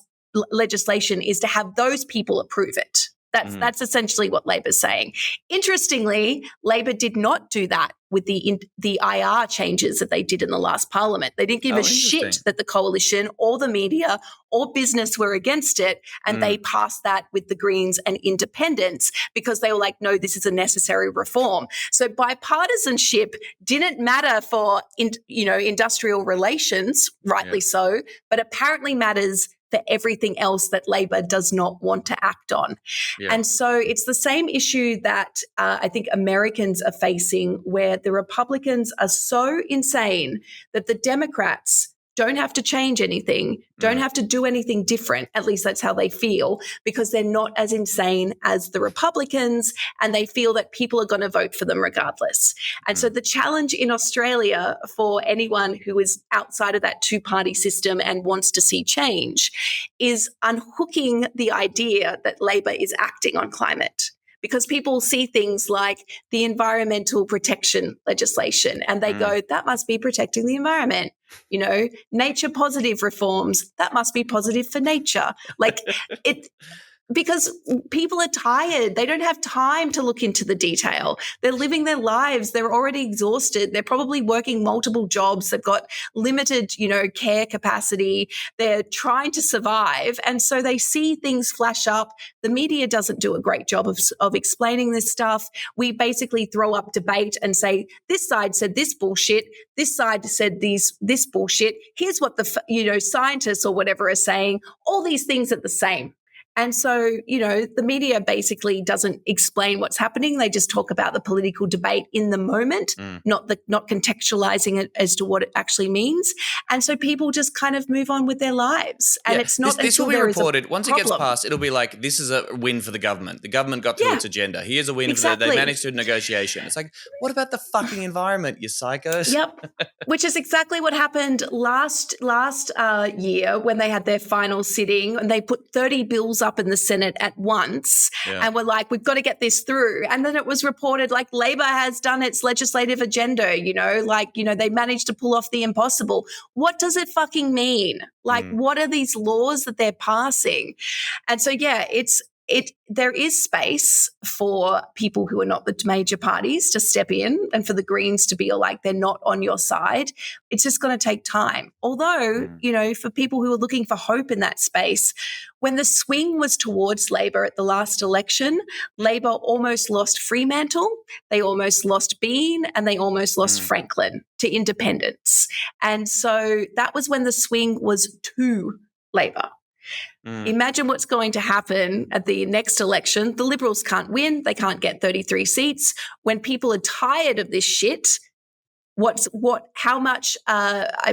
legislation is to have those people approve it. That's essentially what Labor's saying. Interestingly, Labor did not do that with the IR changes that they did in the last parliament. They didn't give a shit that the coalition or the media or business were against it, and they passed that with the Greens and independents because they were like, no, this is a necessary reform. So bipartisanship didn't matter for industrial relations, rightly so, but apparently matters for everything else that Labor does not want to act on. Yeah. And so it's the same issue that I think Americans are facing, where the Republicans are so insane that the Democrats don't have to change anything, don't have to do anything different. At least that's how they feel, because they're not as insane as the Republicans and they feel that people are going to vote for them regardless. And so the challenge in Australia for anyone who is outside of that two-party system and wants to see change is unhooking the idea that Labor is acting on climate. Because people see things like the environmental protection legislation and they go, that must be protecting the environment. Nature positive reforms, that must be positive for nature. Because people are tired. They don't have time to look into the detail. They're living their lives. They're already exhausted. They're probably working multiple jobs. They've got limited, care capacity. They're trying to survive. And so they see things flash up. The media doesn't do a great job of explaining this stuff. We basically throw up debate and say, this side said this bullshit. This side said this bullshit. Here's what the, scientists or whatever are saying. All these things are the same. And so, the media basically doesn't explain what's happening. They just talk about the political debate in the moment, not contextualizing it as to what it actually means. And so people just kind of move on with their lives. And it's not this will be reported. Once it gets passed, it'll be like, this is a win for the government. The government got to its agenda. Here's a win for they managed to negotiation. It's like, what about the fucking environment, you psychos? Yep. Which is exactly what happened last year when they had their final sitting and they put 30 bills up in the Senate at once and were like, we've got to get this through. And then it was reported like Labor has done its legislative agenda, they managed to pull off the impossible. What does it fucking mean? What are these laws that they're passing? And so, there is space for people who are not the major parties to step in and for the Greens to be like, they're not on your side. It's just going to take time. Although, for people who are looking for hope in that space, when the swing was towards Labor at the last election, Labor almost lost Fremantle, they almost lost Bean, and they almost lost Franklin to independents. And so that was when the swing was to Labor. Imagine what's going to happen at the next election. The Liberals can't win. They can't get 33 seats. When people are tired of this shit, how much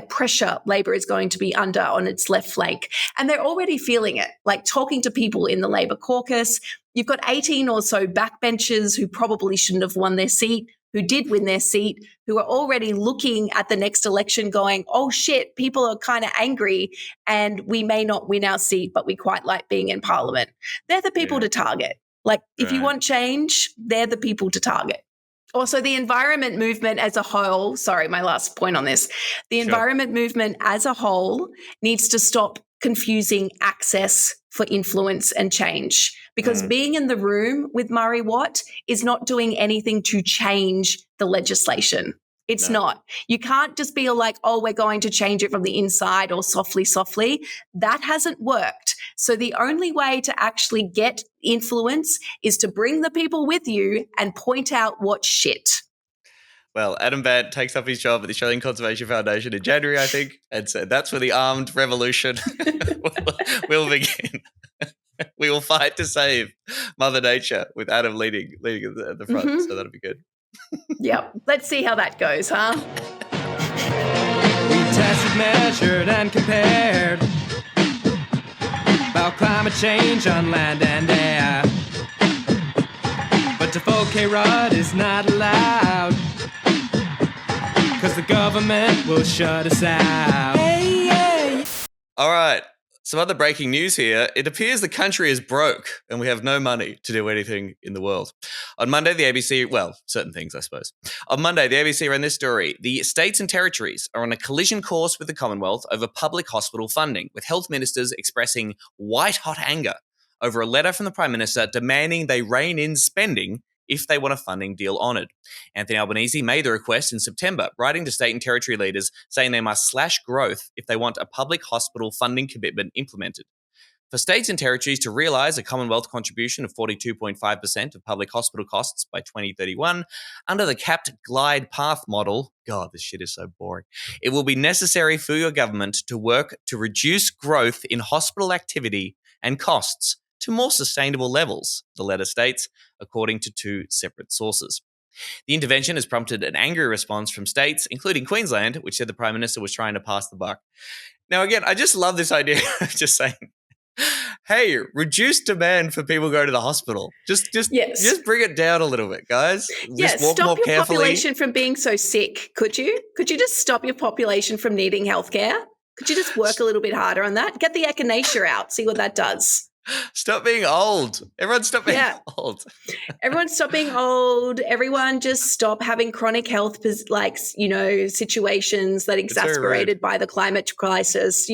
pressure Labor is going to be under on its left flank. And they're already feeling it, like talking to people in the Labor caucus. You've got 18 or so backbenchers who probably shouldn't have won their seat, who did win their seat, who are already looking at the next election going, oh shit, people are kind of angry and we may not win our seat, but we quite like being in Parliament. They're the people to target. Like, if you want change, they're the people to target. Also, the environment movement as a whole, sorry, my last point on this, the environment movement as a whole needs to stop confusing access for influence and change, because being in the room with Murray Watt is not doing anything to change the legislation. It's not. You can't just be like, oh, we're going to change it from the inside or softly. That hasn't worked. So the only way to actually get influence is to bring the people with you and point out what's shit. Well, Adam Bant takes up his job at the Australian Conservation Foundation in January, I think, and so that's where the armed revolution will begin. We will fight to save Mother Nature with Adam leading at the front, so that'll be good. Yep. Let's see how that goes, huh? We tested, measured, and compared about climate change on land and air. But to folk K-Rod is not allowed, because the government will shut us out. Hey, hey. All right. Some other breaking news here. It appears the country is broke and we have no money to do anything in the world. On Monday, the ABC, well, certain things, I suppose. On Monday, the ABC ran this story. The states and territories are on a collision course with the Commonwealth over public hospital funding, with health ministers expressing white-hot anger over a letter from the Prime Minister demanding they rein in spending if they want a funding deal honoured. Anthony Albanese made the request in September, writing to state and territory leaders saying they must slash growth if they want a public hospital funding commitment implemented. For states and territories to realise a Commonwealth contribution of 42.5% of public hospital costs by 2031 under the capped glide path model, God, this shit is so boring, it will be necessary for your government to work to reduce growth in hospital activity and costs to more sustainable levels, the letter states, according to two separate sources. The intervention has prompted an angry response from states, including Queensland, which said the Prime Minister was trying to pass the buck. Now, again, I just love this idea of just saying, hey, reduce demand for people going to the hospital. Just bring it down a little bit, guys. Just walk stop more your carefully. Population from being so sick, could you? Could you just stop your population from needing healthcare? Could you just work a little bit harder on that? Get the echinacea out, see what that does. Stop being old. Everyone stop being old. Everyone stop being old. Everyone just stop having chronic health, situations that exasperated by the climate crisis.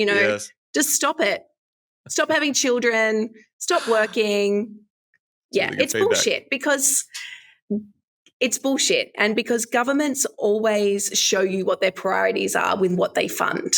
Just stop it. Stop having children. Stop working. Yeah, it's bullshit because it's bullshit. And because governments always show you what their priorities are with what they fund.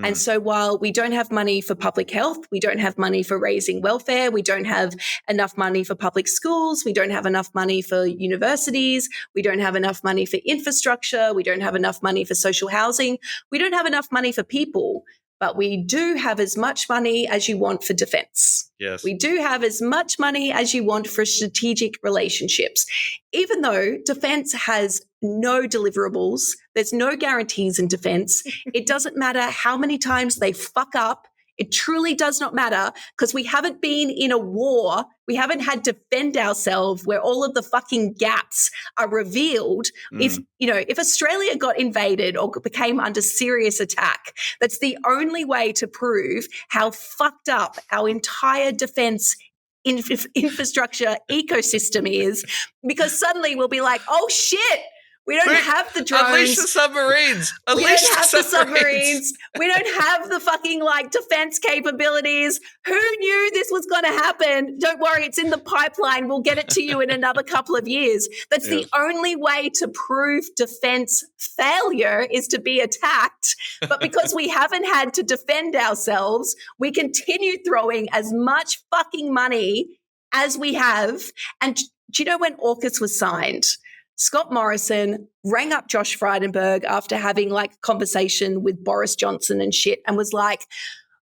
And so while we don't have money for public health, we don't have money for raising welfare, we don't have enough money for public schools, we don't have enough money for universities, we don't have enough money for infrastructure, we don't have enough money for social housing, we don't have enough money for people, but we do have as much money as you want for defense. Yes. We do have as much money as you want for strategic relationships. Even though defense has no deliverables, there's no guarantees in defense. It doesn't matter how many times they fuck up. It truly does not matter because we haven't been in a war. We haven't had to defend ourselves where all of the fucking gaps are revealed. If Australia got invaded or became under serious attack, that's the only way to prove how fucked up our entire defense infrastructure ecosystem is, because suddenly we'll be like, oh shit, we don't have the drones. Unleash the submarines. We don't have the submarines. We don't have the fucking defense capabilities. Who knew this was going to happen? Don't worry, it's in the pipeline. We'll get it to you in another couple of years. That's the only way to prove defense failure is to be attacked. But because we haven't had to defend ourselves, we continue throwing as much fucking money as we have. And do you know when AUKUS was signed? Scott Morrison rang up Josh Frydenberg after having a conversation with Boris Johnson and shit and was like,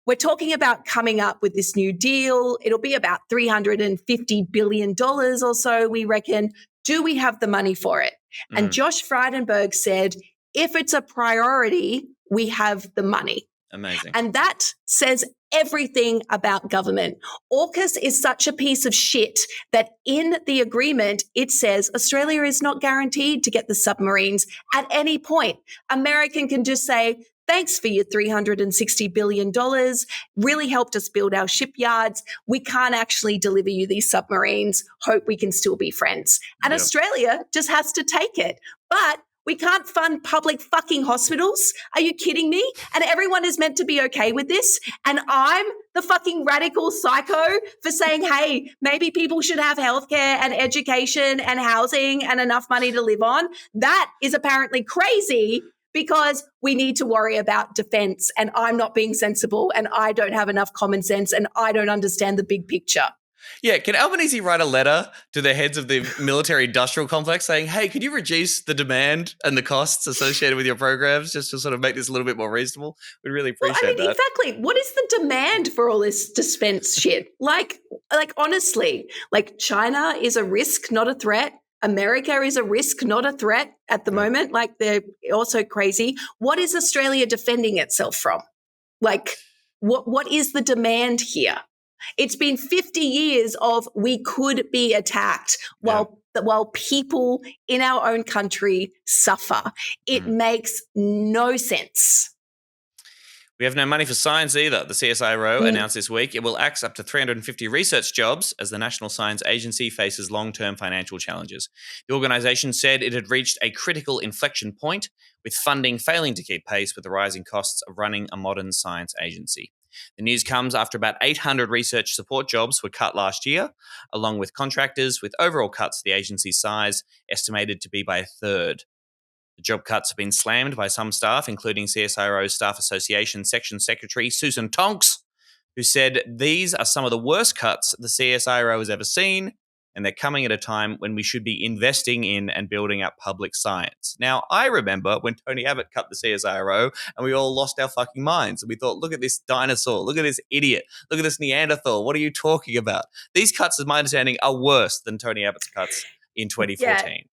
we're talking about coming up with this new deal. It'll be about $350 billion or so, we reckon. Do we have the money for it? And Josh Frydenberg said, if it's a priority, we have the money. Amazing. And that says everything about government. AUKUS is such a piece of shit that in the agreement, it says Australia is not guaranteed to get the submarines at any point. American can just say, thanks for your $360 billion. Really helped us build our shipyards. We can't actually deliver you these submarines. Hope we can still be friends. And Australia just has to take it. But we can't fund public fucking hospitals. Are you kidding me? And everyone is meant to be okay with this. And I'm the fucking radical psycho for saying, hey, maybe people should have healthcare and education and housing and enough money to live on. That is apparently crazy because we need to worry about defense. And I'm not being sensible and I don't have enough common sense and I don't understand the big picture. Yeah, can Albanese write a letter to the heads of the military industrial complex saying, hey, could you reduce the demand and the costs associated with your programs just to sort of make this a little bit more reasonable? We'd really appreciate that. Exactly. What is the demand for all this dispense shit? Like honestly, like China is a risk, not a threat. America is a risk, not a threat at the moment. Like they're also crazy. What is Australia defending itself from? Like what is the demand here? It's been 50 years of we could be attacked while people in our own country suffer. It makes no sense. We have no money for science either. The CSIRO announced this week it will axe up to 350 research jobs as the National Science Agency faces long-term financial challenges. The organisation said it had reached a critical inflection point, with funding failing to keep pace with the rising costs of running a modern science agency. The news comes after about 800 research support jobs were cut last year, along with contractors, with overall cuts to the agency's size estimated to be by a third. The job cuts have been slammed by some staff, including CSIRO Staff Association Section Secretary Susan Tonks, who said these are some of the worst cuts the CSIRO has ever seen, and they're coming at a time when we should be investing in and building up public science. Now, I remember when Tony Abbott cut the CSIRO and we all lost our fucking minds. And we thought, look at this dinosaur, look at this idiot, look at this Neanderthal, what are you talking about? These cuts, as my understanding, are worse than Tony Abbott's cuts in 2014.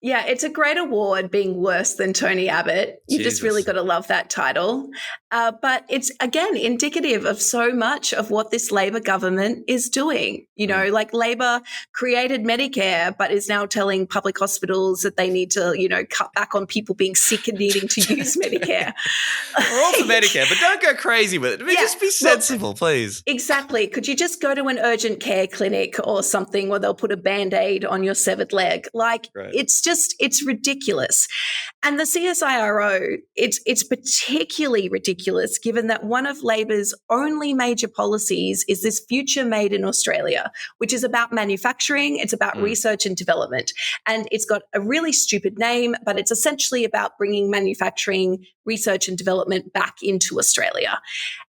Yeah, it's a great award being worse than Tony Abbott. You've just really got to love that title. But it's, again, indicative of so much of what this Labor government is doing. You know, like Labor created Medicare, but is now telling public hospitals that they need to, you know, cut back on people being sick and needing to use Medicare. We're all for Medicare, but don't go crazy with it. I mean, just be sensible, please. Exactly. Could you just go to an urgent care clinic or something where they'll put a Band-Aid on your severed leg? Like, it's ridiculous. And the CSIRO, it's particularly ridiculous given that one of Labor's only major policies is this Future Made in Australia, which is about manufacturing. It's about research and development. And it's got a really stupid name, but it's essentially about bringing manufacturing, research and development back into Australia.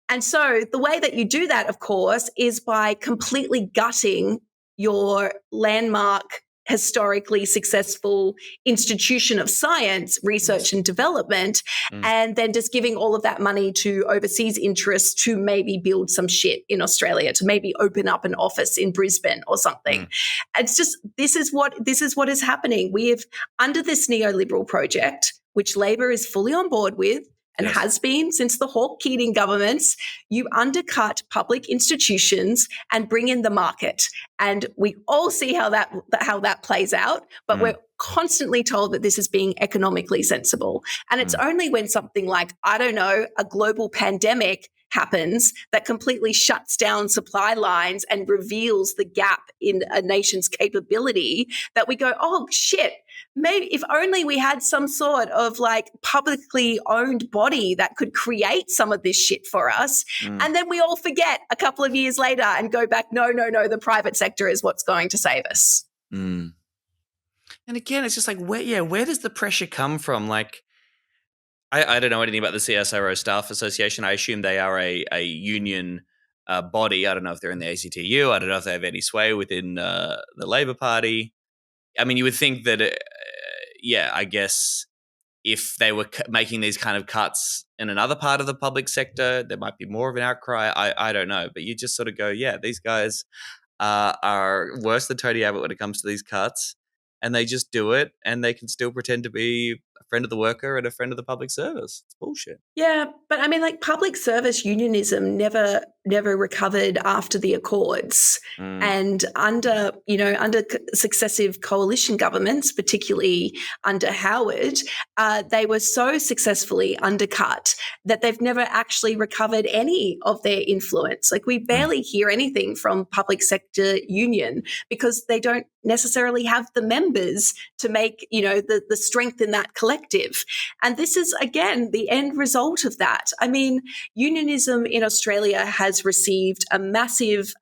And so the way that you do that, of course, is by completely gutting your landmark, historically successful institution of science, research and development, and then just giving all of that money to overseas interests to maybe build some shit in Australia, to maybe open up an office in Brisbane or something. It's just, this is what is happening. We have, under this neoliberal project, which Labor is fully on board with, and has been since the Hawke-Keating governments, you undercut public institutions and bring in the market. And we all see how that plays out, but we're constantly told that this is being economically sensible. And it's only when something like, I don't know, a global pandemic happens that completely shuts down supply lines and reveals the gap in a nation's capability that we go, oh shit, maybe if only we had some sort of like publicly owned body that could create some of this shit for us. And then we all forget a couple of years later and go back, no, the private sector is what's going to save us. And again, it's just like, where does the pressure come from? Like, I don't know anything about the CSIRO Staff Association. I assume they are a union body. I don't know if they're in the ACTU. I don't know if they have any sway within the Labor Party. I mean, you would think that, I guess if they were making these kind of cuts in another part of the public sector, there might be more of an outcry. I don't know. But you just sort of go, these guys are worse than Tony Abbott when it comes to these cuts. And they just do it, and they can still pretend to be a friend of the worker and a friend of the public service. It's bullshit. Yeah, but I mean, like public service unionism never recovered after the Accords, and under successive coalition governments, particularly under Howard, they were so successfully undercut that they've never actually recovered any of their influence. Like we barely hear anything from public sector union because they don't necessarily have the members to make, the strength in that collective. And this is, again, the end result of that. I mean, unionism in Australia has received a massive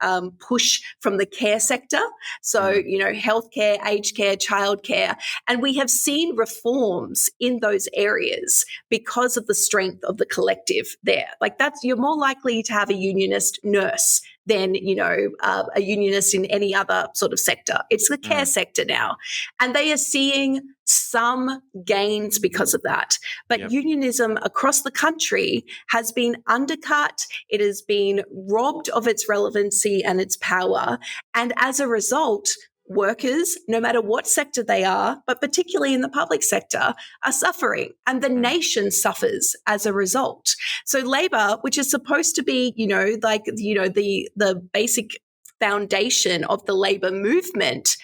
push from the care sector. So, healthcare, aged care, childcare. And we have seen reforms in those areas because of the strength of the collective there. Like you're more likely to have a unionist nurse than, a unionist in any other sort of sector. It's the care sector now. And they are seeing some gains because of that. But unionism across the country has been undercut. It has been robbed of its relevancy and its power. And as a result, workers, no matter what sector they are, but particularly in the public sector, are suffering, and the nation suffers as a result. So Labor, which is supposed to be, the basic foundation of the Labor movement,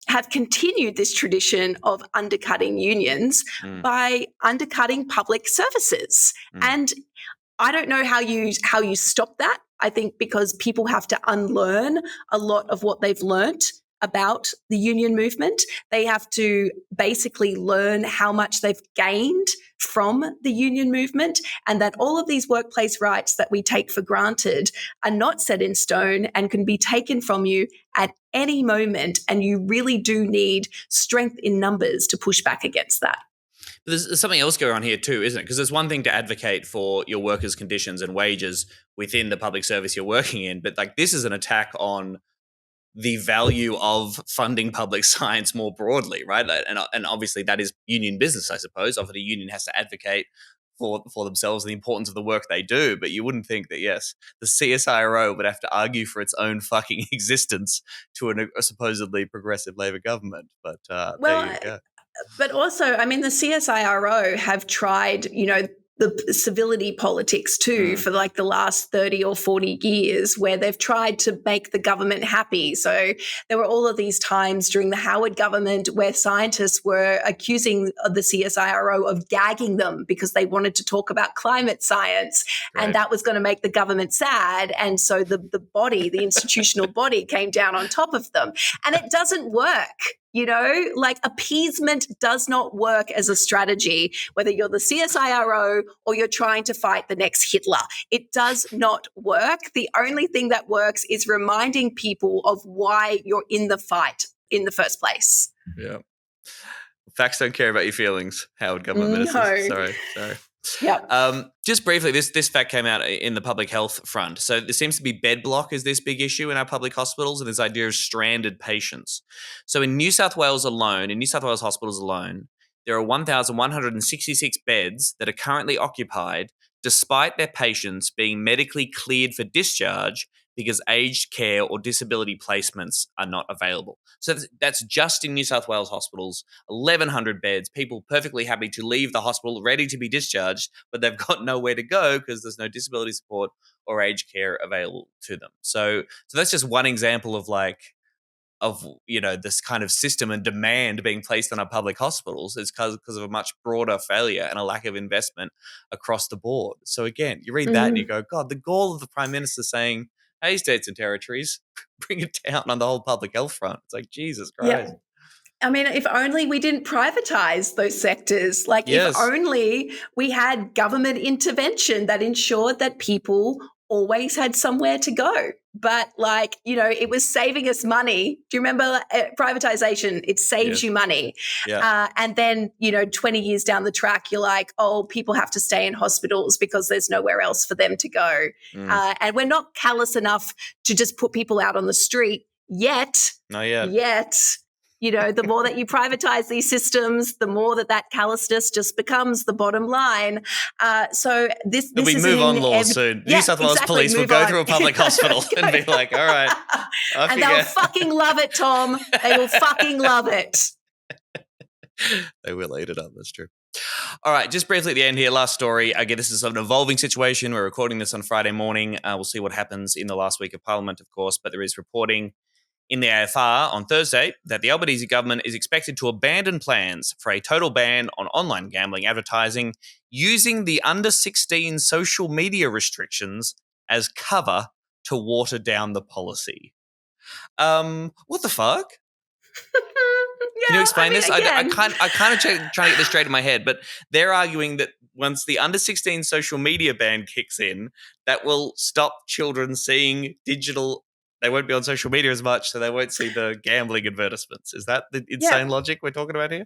have continued this tradition of undercutting unions by undercutting public services. And I don't know how you stop that. I think because people have to unlearn a lot of what they've learnt about the union movement. They have to basically learn how much they've gained from the union movement, and that all of these workplace rights that we take for granted are not set in stone and can be taken from you at any moment. And you really do need strength in numbers to push back against that. But there's something else going on here too, isn't it? Because there's one thing to advocate for your workers' conditions and wages within the public service you're working in, but like this is an attack on the value of funding public science more broadly, right? And obviously that is union business, I suppose. Often a union has to advocate for themselves and the importance of the work they do. But you wouldn't think that, yes, the CSIRO would have to argue for its own fucking existence to a supposedly progressive Labor government. But there you go. But also, I mean, the CSIRO have tried, the civility politics too for like the last 30 or 40 years, where they've tried to make the government happy. So there were all of these times during the Howard government where scientists were accusing the CSIRO of gagging them because they wanted to talk about climate science, and that was going to make the government sad. And so the institutional body came down on top of them, and it doesn't work. Like appeasement does not work as a strategy, whether you're the CSIRO or you're trying to fight the next Hitler. It does not work. The only thing that works is reminding people of why you're in the fight in the first place. Yeah. Facts don't care about your feelings, Howard government ministers. No. Sorry. Yeah. Just briefly, this fact came out in the public health front. So there seems to be bed block is this big issue in our public hospitals, and this idea of stranded patients. So in New South Wales hospitals alone, there are 1,166 beds that are currently occupied despite their patients being medically cleared for discharge because aged care or disability placements are not available. So that's just in New South Wales hospitals, 1,100 beds, people perfectly happy to leave the hospital ready to be discharged, but they've got nowhere to go because there's no disability support or aged care available to them. So that's just one example of this kind of system and demand being placed on our public hospitals is because of a much broader failure and a lack of investment across the board. So again, you read that and you go, God, the gall of the Prime Minister saying, hey, states and territories, bring it down on the whole public health front. It's like, Jesus Christ. Yeah. I mean, if only we didn't privatize those sectors. If only we had government intervention that ensured that people always had somewhere to go. But it was saving us money. Do you remember privatization? It saves you money. Yeah. And then, 20 years down the track, you're like, oh, people have to stay in hospitals because there's nowhere else for them to go. And we're not callous enough to just put people out on the street yet. Not yet. The more that you privatize these systems, the more that callousness just becomes the bottom line. So this we is move on law soon. New South Wales police will go through a public hospital and be like, all right. And they'll fucking love it, Tom. They will fucking love it. They will eat it up. That's true. All right, just briefly at the end here, last story. Again, this is an evolving situation. We're recording this on Friday morning. We'll see what happens in the last week of Parliament, of course, but there is reporting in the AFR on Thursday that the Albanese government is expected to abandon plans for a total ban on online gambling advertising using the under-16 social media restrictions as cover to water down the policy. What the fuck? Can you explain this? I kind of trying to get this straight in my head, but they're arguing that once the under-16 social media ban kicks in, that will stop children seeing digital. They won't be on social media as much, so they won't see the gambling advertisements. Is that the insane logic we're talking about here?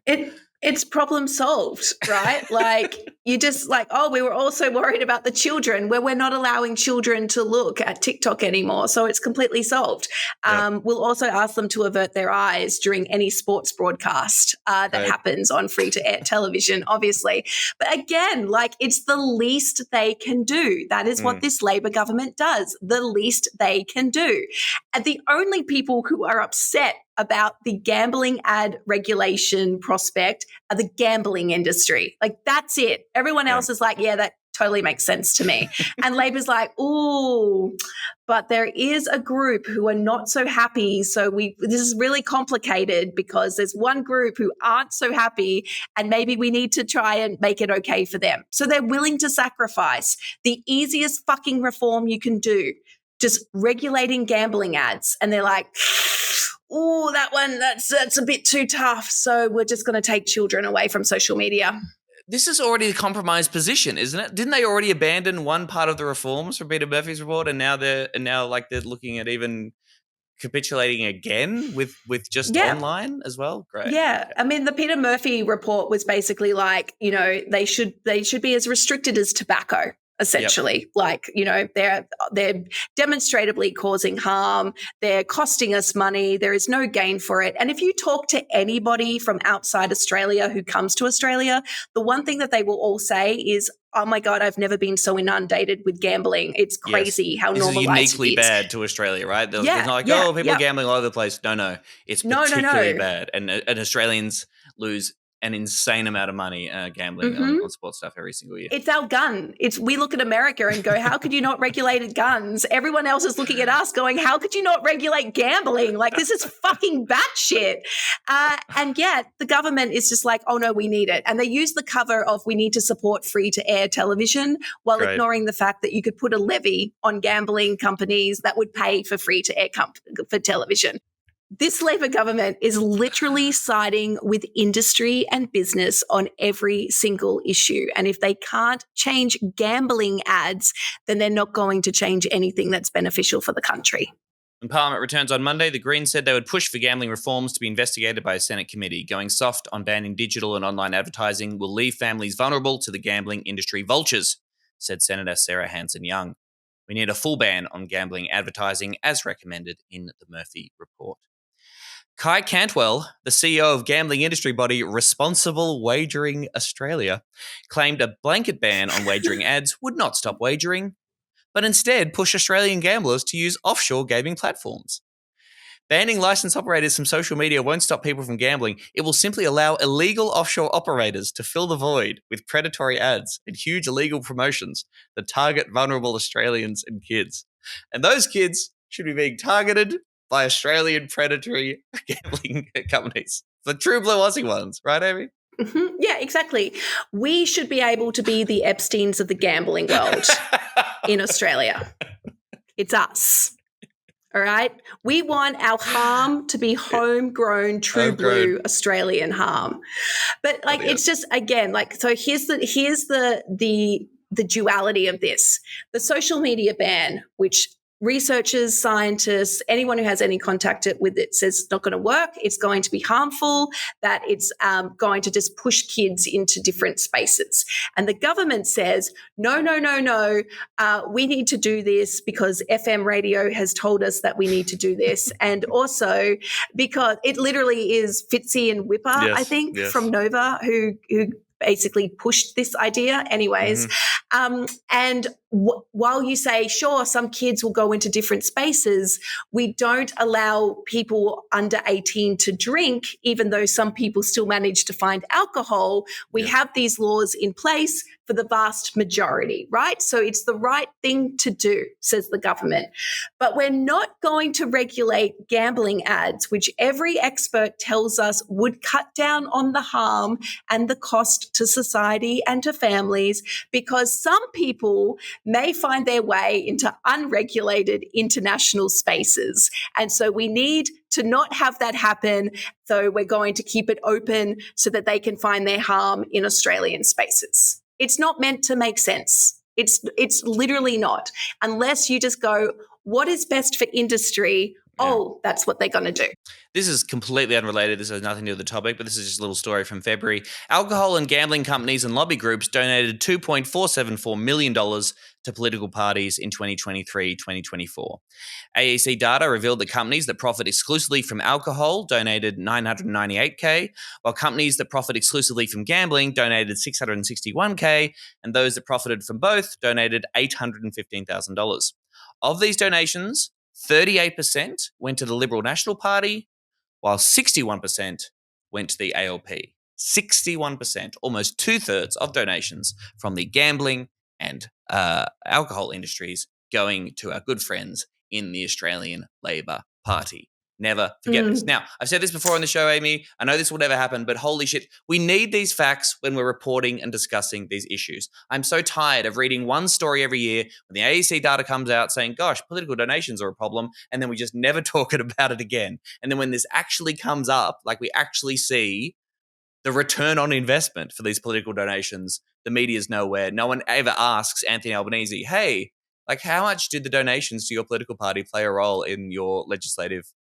It's problem solved, right? Like you just like, oh, we were also worried about the children where we're not allowing children to look at TikTok anymore. So it's completely solved. We'll also ask them to avert their eyes during any sports broadcast that happens on free-to-air television, obviously. But again, like it's the least they can do. That is what this Labor government does, the least they can do. And the only people who are upset about the gambling ad regulation prospect are the gambling industry. Like that's it. Everyone else is like, yeah, that totally makes sense to me. And Labor's like, ooh, but there is a group who are not so happy. So this is really complicated because there's one group who aren't so happy and maybe we need to try and make it okay for them. So they're willing to sacrifice the easiest fucking reform you can do, just regulating gambling ads. And they're like, oh, that one, that's a bit too tough. So we're just going to take children away from social media. This is already a compromised position, isn't it? Didn't they already abandon one part of the reforms from Peter Murphy's report, and now they're looking at even capitulating again with just online as well? Great. Yeah. I mean, the Peter Murphy report was basically like, you know, they should be as restricted as tobacco. Essentially, like, you know, they're demonstrably causing harm. They're costing us money. There is no gain for it. And if you talk to anybody from outside Australia who comes to Australia, the one thing that they will all say is, oh my God, I've never been so inundated with gambling. It's crazy how normalized it is. This is uniquely bad to Australia, right? It's not like, people are gambling all over the place. No. It's particularly bad. And Australians lose an insane amount of money gambling on sports stuff every single year. It's our gun. We look at America and go, how could you not regulate guns? Everyone else is looking at us going, how could you not regulate gambling? Like, this is fucking batshit. And yet the government is just like, oh no, we need it. And they use the cover of we need to support free-to-air television while ignoring the fact that you could put a levy on gambling companies that would pay for free-to-air for television. This Labor government is literally siding with industry and business on every single issue. And if they can't change gambling ads, then they're not going to change anything that's beneficial for the country. When Parliament returns on Monday, the Greens said they would push for gambling reforms to be investigated by a Senate committee. Going soft on banning digital and online advertising will leave families vulnerable to the gambling industry vultures, said Senator Sarah Hanson-Young. We need a full ban on gambling advertising as recommended in the Murphy report. Kai Cantwell, the CEO of gambling industry body Responsible Wagering Australia, claimed a blanket ban on wagering ads would not stop wagering, but instead push Australian gamblers to use offshore gaming platforms. Banning licensed operators from social media won't stop people from gambling. It will simply allow illegal offshore operators to fill the void with predatory ads and huge illegal promotions that target vulnerable Australians and kids. And those kids should be being targeted by Australian predatory gambling companies. The true blue Aussie ones, right, Amy? Mm-hmm. Yeah, exactly. We should be able to be the Epsteins of the gambling world in Australia. It's us. All right? We want our harm to be homegrown, true blue Australian harm. But it's just, again, so here's the duality of this. The social media ban, which researchers, scientists, anyone who has any contact with it says it's not going to work, it's going to be harmful, that it's going to just push kids into different spaces. And the government says, no, we need to do this because FM radio has told us that we need to do this. And also because it literally is Fitzy and Whipper, I think, from Nova, who basically pushed this idea anyways. And while you say, sure, some kids will go into different spaces, we don't allow people under 18 to drink, even though some people still manage to find alcohol. We have these laws in place for the vast majority, right? So it's the right thing to do, says the government. But we're not going to regulate gambling ads, which every expert tells us would cut down on the harm and the cost to society and to families, because some people may find their way into unregulated international spaces. And so we need to not have that happen. So we're going to keep it open so that they can find their harm in Australian spaces. It's not meant to make sense. It's literally not, unless you just go, what is best for industry? Oh, that's what they're going to do. This is completely unrelated. This has nothing to do with the topic, but this is just a little story from February. Alcohol and gambling companies and lobby groups donated $2.474 million to political parties in 2023-2024. AEC data revealed that companies that profit exclusively from alcohol donated $998K, while companies that profit exclusively from gambling donated $661K, and those that profited from both donated $815,000. Of these donations, 38% went to the Liberal National Party, while 61% went to the ALP. 61%, almost 2/3 of donations from the gambling and alcohol industries going to our good friends in the Australian Labor Party. Never forget this. Now, I've said this before on the show, Amy. I know this will never happen, but holy shit, we need these facts when we're reporting and discussing these issues. I'm so tired of reading one story every year when the AEC data comes out saying, gosh, political donations are a problem, and then we just never talk about it again. And then when this actually comes up, like we actually see the return on investment for these political donations, the media's nowhere. No one ever asks Anthony Albanese, hey, like how much did the donations to your political party play a role in your legislative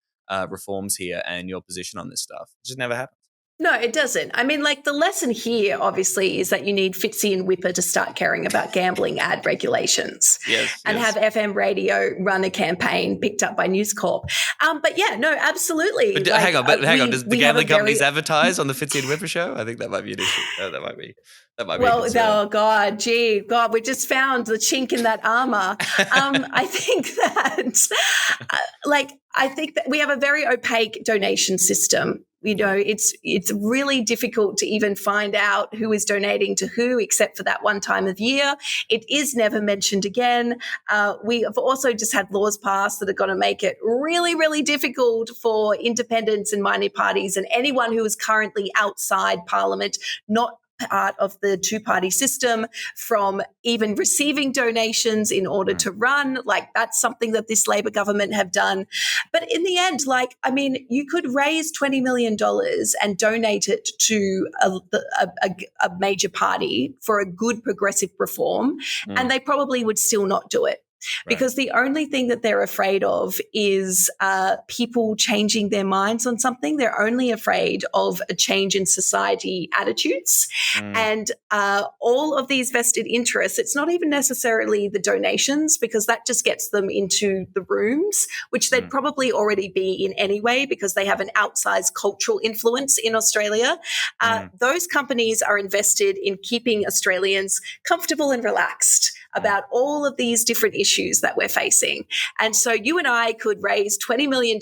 reforms here and your position on this stuff? It just never happens. No, it doesn't. I mean, like the lesson here, obviously, is that you need Fitzy and Whipper to start caring about gambling ad regulations and have FM radio run a campaign picked up by News Corp. But yeah, no, absolutely. But hang on. Does the gambling companies advertise on the Fitzy and Whipper show? I think that might be an issue. That might be. Well, oh God, we just found the chink in that armor. I think that we have a very opaque donation system. You know, it's really difficult to even find out who is donating to who, except for that one time of year. It is never mentioned again. We have also just had laws passed that are going to make it really, really difficult for independents and minor parties and anyone who is currently outside Parliament, not part of the two-party system, from even receiving donations in order to run. Like that's something that this Labor government have done. But in the end, you could raise $20 million and donate it to a major party for a good progressive reform, and they probably would still not do it. Because the only thing that they're afraid of is people changing their minds on something. They're only afraid of a change in society attitudes. And all of these vested interests, it's not even necessarily the donations, because that just gets them into the rooms, which they'd probably already be in anyway, because they have an outsized cultural influence in Australia. Those companies are invested in keeping Australians comfortable and relaxed about all of these different issues that we're facing. And so you and I could raise $20 million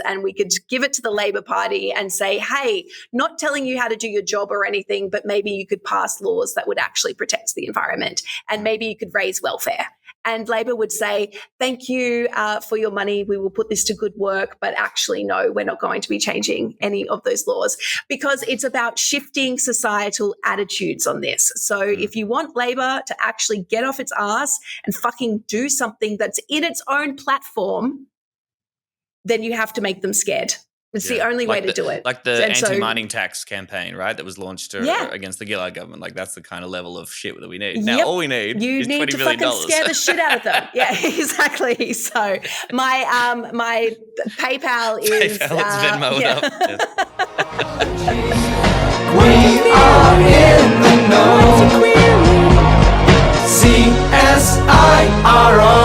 and we could give it to the Labor Party and say, hey, not telling you how to do your job or anything, but maybe you could pass laws that would actually protect the environment, and maybe you could raise welfare. And Labor would say, thank you for your money. We will put this to good work. But actually, no, we're not going to be changing any of those laws, because it's about shifting societal attitudes on this. So if you want Labor to actually get off its ass and fucking do something that's in its own platform, then you have to make them scared. It's the only way to do it. Like the anti-mining tax campaign, right, that was launched against the Gillard government. Like that's the kind of level of shit that we need. Now, all we need is $20 million. You need to fucking scare the shit out of them. Yeah, exactly. So my PayPal is Venmo'd up. We are in the know. CSIRO.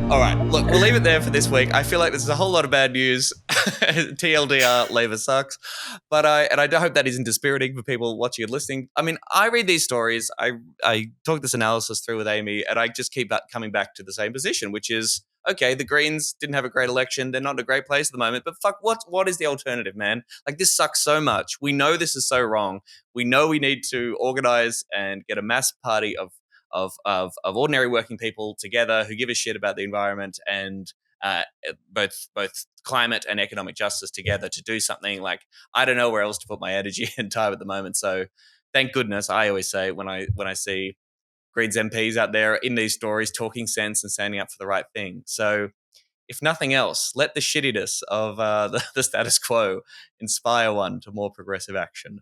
All right, look, we'll leave it there for this week. I feel like this is a whole lot of bad news. TLDR, Labor sucks. But I do hope that isn't dispiriting for people watching and listening. I mean, I read these stories, I talk this analysis through with Amy, and I just keep coming back to the same position, which is, okay, the Greens didn't have a great election. They're not in a great place at the moment, but fuck, what is the alternative, man? Like, this sucks so much. We know this is so wrong. We know we need to organize and get a mass party of ordinary working people together who give a shit about the environment and both climate and economic justice together to do something. Like, I don't know where else to put my energy and time at the moment. So thank goodness, I always say when I see Greens MPs out there in these stories talking sense and standing up for the right thing. So if nothing else, let the shittiness of the status quo inspire one to more progressive action.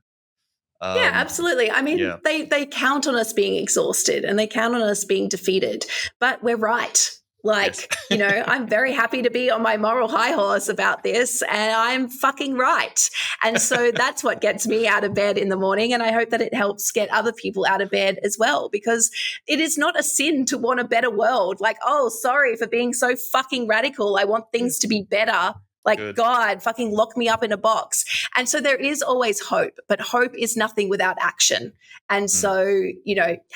Yeah, absolutely. I mean, they count on us being exhausted and they count on us being defeated, but we're right. Like, yes. I'm very happy to be on my moral high horse about this, and I'm fucking right. And so that's what gets me out of bed in the morning, and I hope that it helps get other people out of bed as well, because it is not a sin to want a better world. Like, oh, sorry for being so fucking radical. I want things to be better. Like, good. God, fucking lock me up in a box. And so there is always hope, but hope is nothing without action. And so,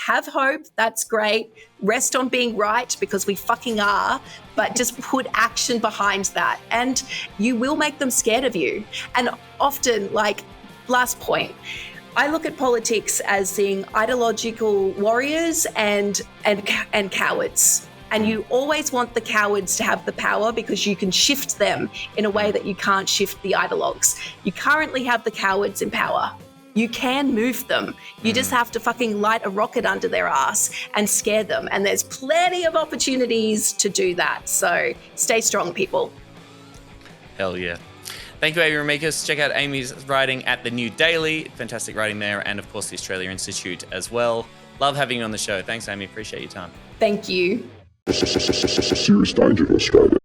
have hope. That's great. Rest on being right, because we fucking are, but just put action behind that. And you will make them scared of you. And often, like, last point, I look at politics as seeing ideological warriors and cowards. And you always want the cowards to have the power because you can shift them in a way that you can't shift the ideologues. You currently have the cowards in power. You can move them. You just have to fucking light a rocket under their ass and scare them. And there's plenty of opportunities to do that. So stay strong, people. Hell yeah. Thank you, Amy Remeikis. Check out Amy's writing at The New Daily. Fantastic writing there. And, of course, the Australia Institute as well. Love having you on the show. Thanks, Amy. Appreciate your time. Thank you. Serious danger to Australia.